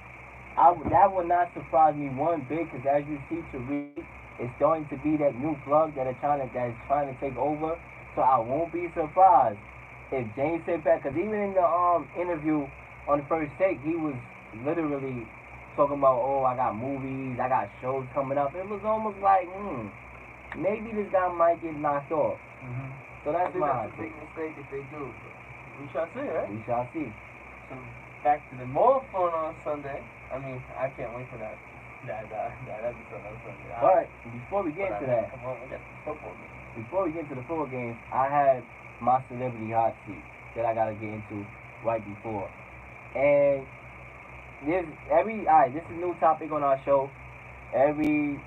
A: That would not surprise me one bit, because as you see, Tariq is starting to be that new plug that is trying to take over. So I won't be surprised if James St. Patrick, because even in the interview on the first take, he was literally talking about, oh, I got movies, I got shows coming up. It was almost like, maybe this guy might get knocked off.
B: Mm-hmm.
A: So that's
B: a big mistake if they do. We shall see, right?
A: We shall see.
B: So back to the more fun on Sunday. I mean, I can't wait for that episode on Sunday.
A: But before we get into that,
B: come on, we got the football game.
A: Before we get into the football games, I had my celebrity hot seat that I gotta get into right before. And this is a new topic on our show. Every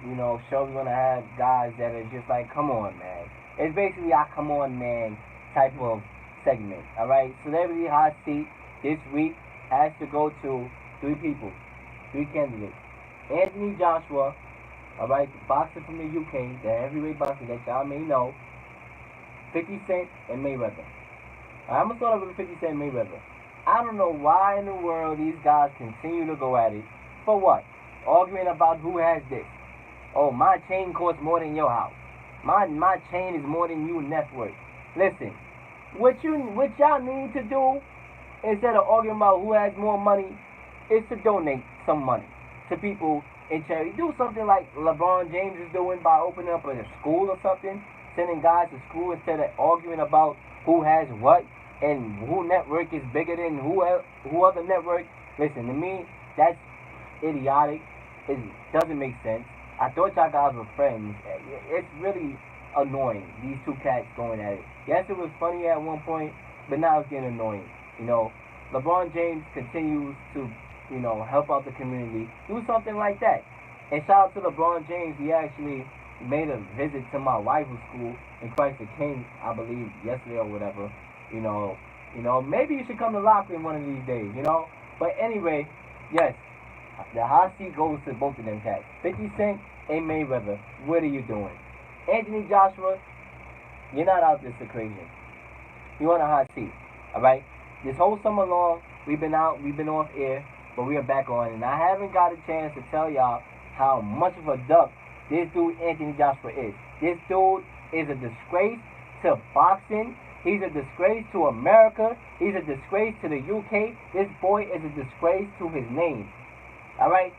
A: show we're gonna have guys that are just like, come on, man. It's basically a come on, man type of segment. All right, celebrity hot seat this week has to go to three candidates. Anthony Joshua, all right, the boxer from the UK, the heavyweight boxer that y'all may know. 50 Cent and Mayweather. I'm gonna start off with 50 Cent and Mayweather. I don't know why in the world these guys continue to go at it. For what? Arguing about who has this. Oh, my chain costs more than your house. My chain is more than you net worth. Listen, what y'all need to do instead of arguing about who has more money is to donate some money to people in charity. Do something like LeBron James is doing by opening up a school or something, sending guys to school instead of arguing about who has what and who network is bigger than who other network. Listen, to me, that's idiotic. It doesn't make sense. I thought y'all guys were friends. It's really annoying, these two cats going at it. Yes, it was funny at one point, but now it's getting annoying. LeBron James continues to, help out the community. Do something like that. And shout out to LeBron James. He actually made a visit to my rival school in Christ the King, I believe, yesterday or whatever. Maybe you should come to Lockland one of these days, But anyway, yes, the hot seat goes to both of them cats. 50 Cent and Mayweather, what are you doing? Anthony Joshua, you're not out this equation. You're on a hot seat, all right? This whole summer long, we've been off air, but we are back on, and I haven't got a chance to tell y'all how much of a duck this dude Anthony Joshua is. This dude is a disgrace to boxing. He's a disgrace to America. He's a disgrace to the UK. This boy is a disgrace to his name. All right?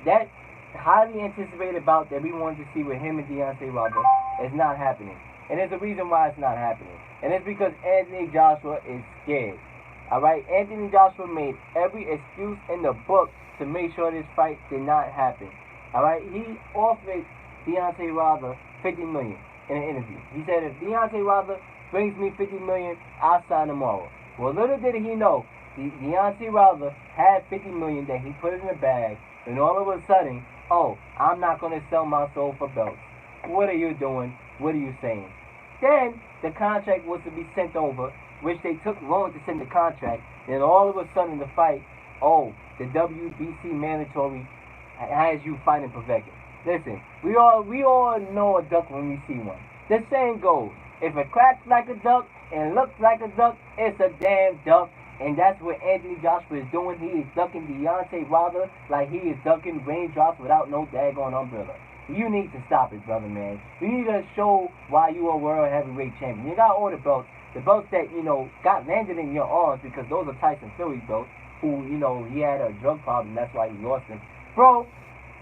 A: That highly anticipated bout that we wanted to see with him and Deontay Wilder is not happening. And there's a reason why it's not happening. And it's because Anthony Joshua is scared. All right? Anthony Joshua made every excuse in the book to make sure this fight did not happen. All right? He offered Deontay Wilder $50 million in an interview. He said, if Deontay Wilder brings me $50 million, I'll sign tomorrow. Well, little did he know, Deontay Wilder had $50 million that he put in the bag, and all of a sudden, oh, I'm not going to sell my soul for belts. What are you doing? What are you saying? Then the contract was to be sent over, which they took long to send the contract. Then all of a sudden the fight, oh, the WBC mandatory has you fighting Povetkin. Listen, we all know a duck when we see one. The saying goes, if it cracks like a duck and looks like a duck, it's a damn duck. And that's what Anthony Joshua is doing. He is ducking Deontay Wilder like he is ducking raindrops without no daggone umbrella. You need to stop it, brother, man. You need to show why you are world heavyweight champion. You got all the belts that, got landed in your arms, because those are Tyson Fury's belts, who, he had a drug problem, that's why he lost them. Bro,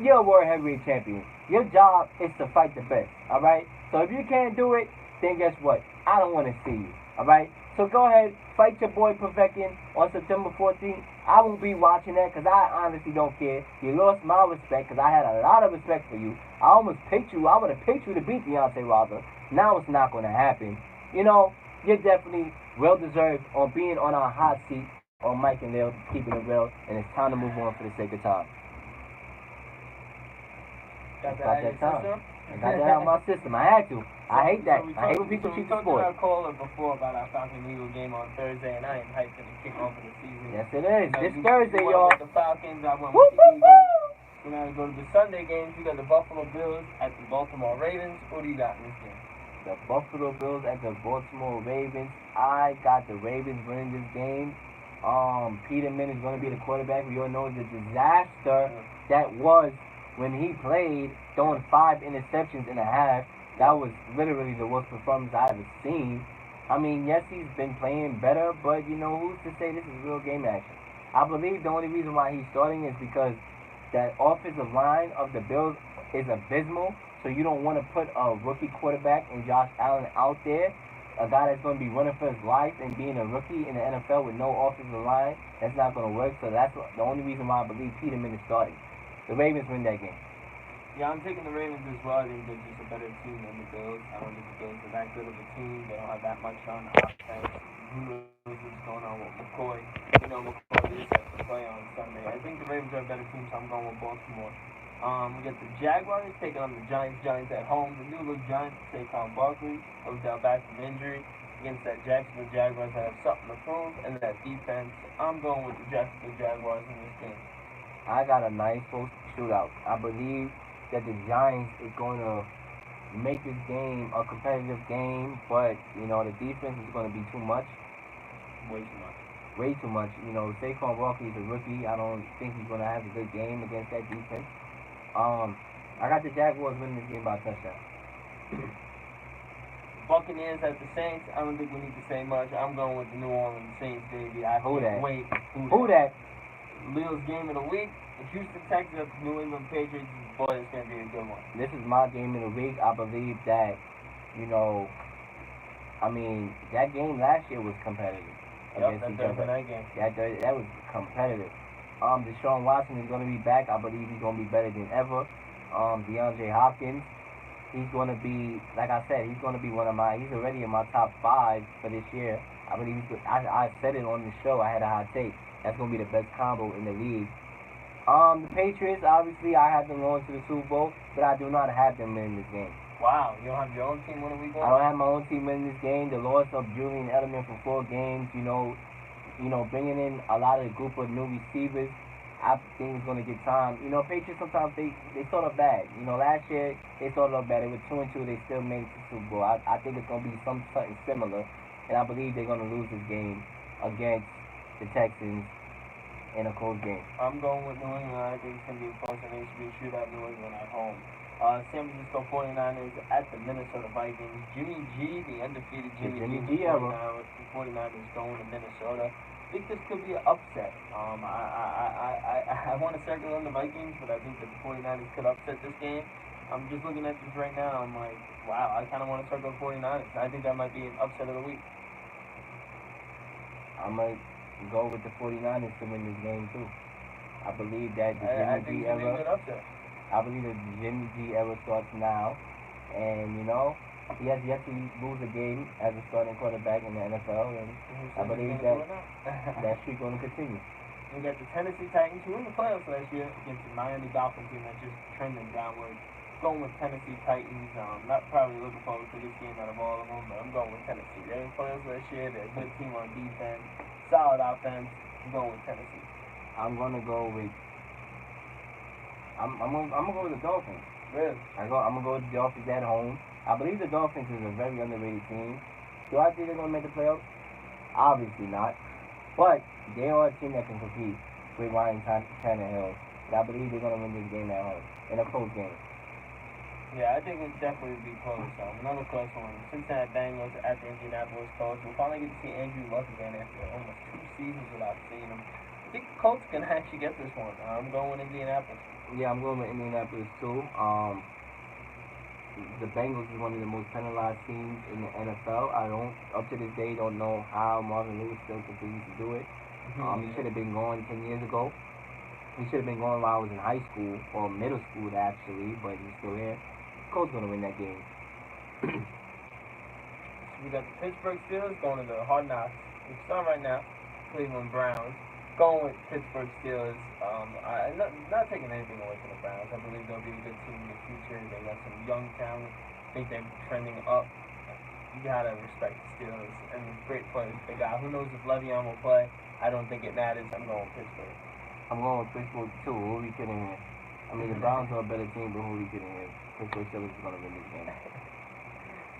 A: you're a world heavyweight champion. Your job is to fight the best, alright? So if you can't do it, then guess what? I don't want to see you, alright? So go ahead, fight your boy Povetkin on September 14th. I won't be watching that because I honestly don't care. You lost my respect because I had a lot of respect for you. I almost picked you. I would have picked you to beat Deontay Wilder. Now it's not going to happen. You're definitely well-deserved on being on our hot seat on Mike and Leel, keeping it real, and it's time to move on for the sake of time.
C: Got
A: About
C: that out of
A: that
C: your
A: time.
C: system?
A: I got that out of my system. I had to. I hate that. I hate when people
C: we
A: cheat the
C: talked to
A: sport.
C: our caller before about our Falcon Eagle game on Thursday, and I am hyped for the kickoff of the season.
A: Yes, it is.
C: You know,
A: This
C: you
A: Thursday,
C: went
A: y'all.
C: with the Falcons, I went
A: Woo,
C: with the
A: woo,
C: Eagles.
A: woo.
C: So now we go to the Sunday games. We got the Buffalo Bills at the Baltimore Ravens. What do you got in this game?
A: The Buffalo Bills at the Baltimore Ravens. I got the Ravens winning this game. Peterman is going to be the quarterback. We all know the disaster that was when he played, throwing 5 interceptions in a half. That was literally the worst performance I ever seen. I mean, yes, he's been playing better, but you know, who's to say this is real game action? I believe the only reason why he's starting is because that offensive line of the Bills is abysmal. So you don't want to put a rookie quarterback in Josh Allen out there, a guy that's going to be running for his life and being a rookie in the NFL with no offensive line. That's not going to work. So that's the only reason why I believe Peterman is starting. The Ravens win that game.
C: Yeah, I'm taking the Ravens as well. I think they're just a better team than the Bills. I don't think the Bills are that good of a team. They don't have that much on offense. Who knows what's going on with McCoy? You know, McCoy is set to play on Sunday. I think the Ravens are a better team, so I'm going with Baltimore. We got the Jaguars taking on the Giants. Giants at home. The New York Giants take on Barkley. Odell back from injury against that Jacksonville Jaguars that have something to prove. And that defense, I'm going with the Jacksonville Jaguars in this game.
A: I got a nice close shootout. I believe that the Giants is going to make this game a competitive game, but you know the defense is going to be too much.
C: Way too much.
A: Way too much. You know, Saquon Barkley is a rookie. I don't think he's going to have a good game against that defense. I got the Jaguars winning this game by a touchdown.
C: Buccaneers at the Saints. I don't think we need to say much. I'm going with the New Orleans Saints, baby. I
A: Who
C: can't
A: that?
C: wait.
A: Who that?
C: Leel's game of the week. The Houston Texans at the New England Patriots. Boy, it's going to be a good one.
A: This is my game of the week. I believe that, you know, I mean, that game last year was competitive against each other.
C: That game.
A: That was competitive. Deshaun Watson is going to be back. I believe he's going to be better than ever. DeAndre Hopkins, he's going to be, like I said, he's going to be he's already in my top 5 for this year. I believe I said it on the show. I had a hot take. That's going to be the best combo in the league. The Patriots, obviously, I have them going to the Super Bowl, but I do not have them in this game.
C: Wow, you don't have your own team winning week 1?
A: I don't have my own team in this game. The loss of Julian Edelman for 4 games, you know, bringing in a lot of the group of new receivers, I think it's going to get time. You know, Patriots sometimes they start off bad. You know, last year they started off bad. They were 2-2. They still made it to the Super Bowl. I think it's going to be something similar, and I believe they're going to lose this game against the Texans in a close game.
C: I'm going with New England. I think it's going to be a close, and it should be a shootout. New England at home. San Francisco 49ers at the Minnesota Vikings. Jimmy G, the undefeated Jimmy G, the 49ers going to Minnesota. I think this could be an upset. I want to circle on the Vikings, but I think that the 49ers could upset this game. I'm just looking at this right now. I'm like, wow, I kind of want to circle the 49ers. I think that might be an upset of the week.
A: I might go with the 49ers to win this game, too. I believe that the Jimmy G era... I believe that the Jimmy G era starts now, and you know, he has yet to lose a game as a starting quarterback in the NFL, and I believe that streak going to continue.
C: We got the Tennessee Titans, who were in the playoffs last year, against the Miami Dolphins team that's just trending downward. Going with Tennessee Titans. Not probably looking forward to this game out of all of them, but I'm going with Tennessee. They're in the playoffs last year. They're a good team on defense, solid offense. I'm going with Tennessee.
A: I'm gonna go with the Dolphins.
C: Really?
A: I'm gonna go with the Dolphins at home. I believe the Dolphins is a very underrated team. Do I think they're gonna make the playoffs? Obviously not. But they are a team that can compete with Ryan Tannehill. And I believe they're gonna win this game at home in a close game.
C: Yeah, I think it'll definitely be close. Another close one. Cincinnati Bengals at the Indianapolis Colts. We'll finally get to see Andrew Luck again after almost 2 seasons without seeing him. I think the Colts can actually get this one. I'm going with Indianapolis.
A: Yeah, I'm going with Indianapolis too. The Bengals is one of the most penalized teams in the NFL. Up to this day, don't know how Marvin Lewis still continues to do it. He should have been gone 10 years ago. He should have been gone while I was in high school, or middle school actually, but he's still here. Colts gonna win that game.
C: So we got the Pittsburgh Steelers going to the Hard Knocks. It's on right now. Cleveland Browns.
D: Going with Pittsburgh Steelers. Not taking anything away from the Browns. I believe they'll be a good team in the future. They got some young talent. I think they're trending up. You gotta respect the Steelers and the great players they got. Who knows if Le'Veon will play? I don't think it matters. I'm going with Pittsburgh.
A: I'm going with Pittsburgh too. Who are we kidding here? I mean, the Browns are a better team, but who are we kidding here? Pittsburgh Steelers is going to win this game.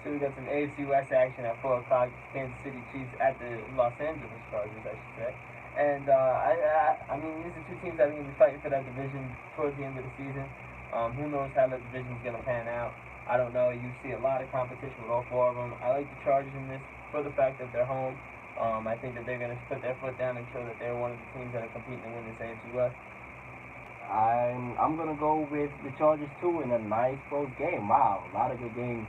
D: So we got some AFC West action at 4 o'clock. Kansas City Chiefs at the Los Angeles Chargers, I should say. And I mean, these are two teams that are going to be fighting for that division towards the end of the season. Who knows how that division is going to pan out? I don't know. You see a lot of competition with all four of them. I like the Chargers in this for the fact that they're home. I think that they're going to put their foot down and show that they're one of the teams that are competing to win this AFC West.
A: I'm gonna go with the Chargers too in a nice close game. Wow, a lot of good games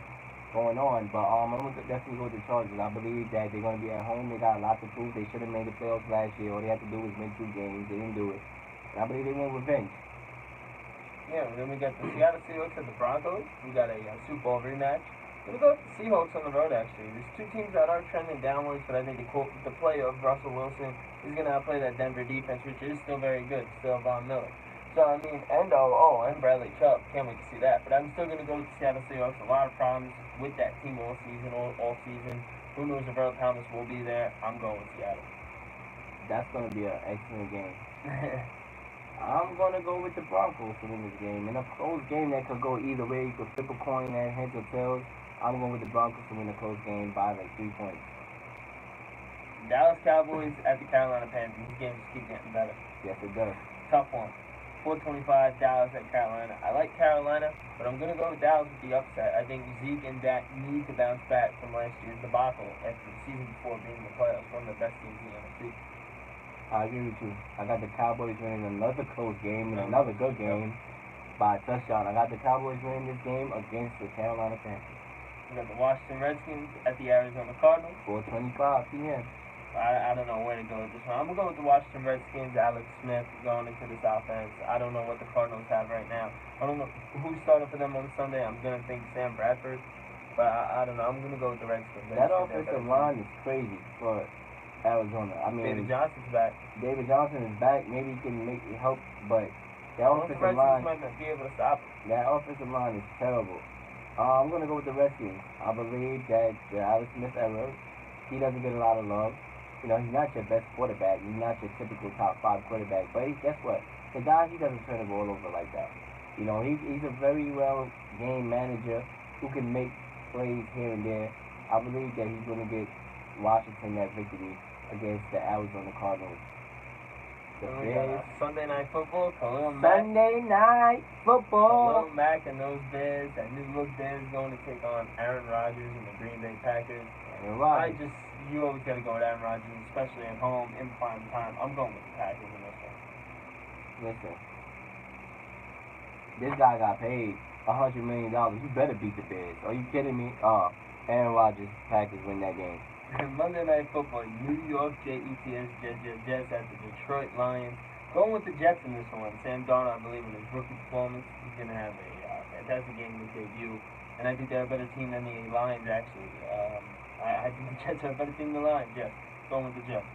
A: going on, but I'm gonna definitely go with the Chargers. I believe that they're gonna be at home. They got a lot to prove. They should have made the playoffs last year. All they had to do was win 2 games. They didn't do it, and I believe they want revenge.
D: Yeah, then we got the Seattle Seahawks and the Broncos. We got a Super Bowl rematch. We're going to go with the Seahawks on the road, actually. There's two teams that are trending downwards, but I think the play of Russell Wilson is going to outplay that Denver defense, which is still very good, still Von Miller. So, I mean, and Bradley Chubb. Can't wait to see that. But I'm still going to go with the Seattle Seahawks. A lot of problems with that team all season. Who knows if Earl Thomas will be there? I'm going with Seattle.
A: That's going to be an excellent game. I'm going to go with the Broncos to win this game. In a close game that could go either way. You could flip a coin and heads or tails. I'm going with the Broncos to win a close game by like 3 points.
D: Dallas Cowboys at the Carolina Panthers. These games keep getting better.
A: Yes, it does.
D: Tough one. 425 Dallas at Carolina. I like Carolina, but I'm going to go with Dallas with the upset. I think Zeke and Dak need to bounce back from last year's debacle after the season before being in the playoffs. One of the best teams in the NFC.
A: I agree with you. I got the Cowboys winning another close game and another good game by a touchdown. I got the Cowboys winning this game against the Carolina Panthers.
D: We got the Washington Redskins at the Arizona Cardinals.
A: 4:25 p.m.
D: I don't know where to go with this one. I'm going to go with the Washington Redskins, Alex Smith going into this offense. I don't know what the Cardinals have right now. I don't know who's starting for them on Sunday. I'm going to think Sam Bradford. But I don't know. I'm going to go with the Redskins.
A: That offensive line is crazy for Arizona. I mean,
D: David Johnson's back.
A: David Johnson is back. Maybe he can make it help, but that offensive
D: the
A: line,
D: might not be able to stop him.
A: that offensive line is terrible. I'm going to go with the Redskins. I believe that the Alex Smith era, he doesn't get a lot of love. You know, he's not your best quarterback. He's not your typical top 5 quarterback. But guess what? The guy, he doesn't turn the ball over like that. You know, he's a very well game manager who can make plays here and there. I believe that he's going to get Washington that victory against the Arizona Cardinals. The Bears.
D: Sunday Night Football.
A: Sunday Night Football.
D: Khalil Mack and those Bears, that new look Bears, going to take on Aaron Rodgers and the Green Bay Packers. You always got to go with Aaron Rodgers, especially at home in prime time. I'm going with the Packers in this one.
A: Listen, this guy got paid $100 million. You better beat the Bears. Are you kidding me? Aaron Rodgers, Packers win that game.
D: Monday Night Football, New York Jets at the Detroit Lions. Going with the Jets in this one. Sam Darnold, I believe, in his rookie performance, he's going to have a fantastic game in his debut. And I think they're a better team than the Lions, actually. I think the Jets are a better team than the Lions, yes. Going with the Jets.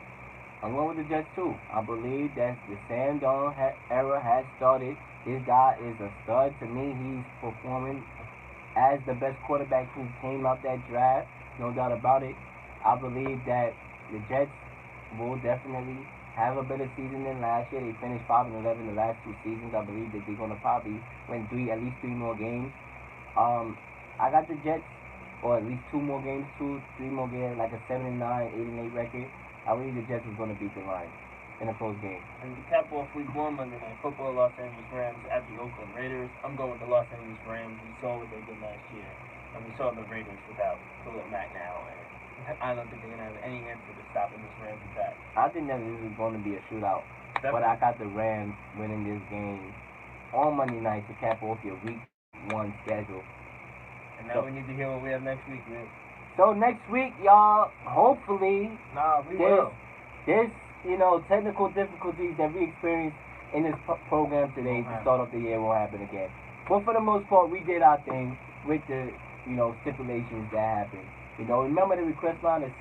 A: I'm going with the Jets, too. I believe that the Sam Darnold era has started. This guy is a stud. To me, he's performing as the best quarterback who came out that draft. No doubt about it. I believe that the Jets will definitely have a better season than last year. They finished 5-11 the last 2 seasons. I believe that they're going to probably win at least 3 more games. I got the Jets, or at least 2 more games, 3 more games, like a 7-9, 8-8 record. I believe the Jets is going to beat the Lions in a close game.
D: And to cap off Week 1 Monday Night Football, Los Angeles Rams at the Oakland Raiders. I'm going with the Los Angeles Rams. We saw what they did last year, and we saw the Raiders without Khalil Mack now. I don't think they're going to have any answer to stopping this Rams attack.
A: I think that this is going to be a shootout.
D: Definitely.
A: But I got the Rams winning this game on Monday night to cap off your Week 1 schedule.
D: And now we need to hear what we have next week, man.
A: So next week, y'all, hopefully, this, technical difficulties that we experienced in this program today to start off the year won't happen again. But for the most part, we did our thing with the, stipulations that happened. You know, remember the request line is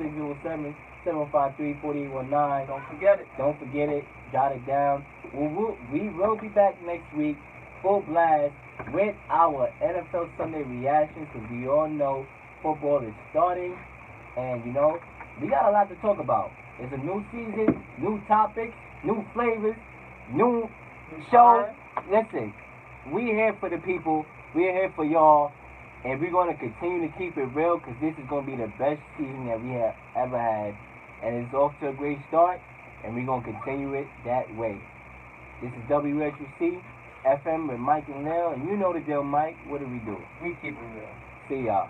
A: 607-753-4819.
C: Don't forget it.
A: Don't forget it. Jot it down. We will be back next week, full blast, with our NFL Sunday reactions, because we all know football is starting, and you know, we got a lot to talk about. It's a new season, new topics, new flavors, new show. Listen, we here for the people. We're here for y'all. And we're going to continue to keep it real, because this is going to be the best season that we have ever had. And it's off to a great start. And we're going to continue it that way. This is WSUC FM with Mike and Leel. And you know the deal, Mike. What do we do?
B: We keep it real.
A: See y'all.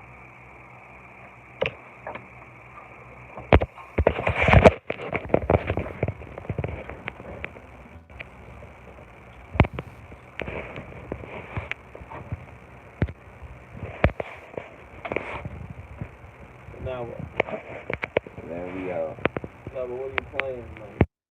D: Now what?
A: There we go.
D: No, but what are you playing? Like,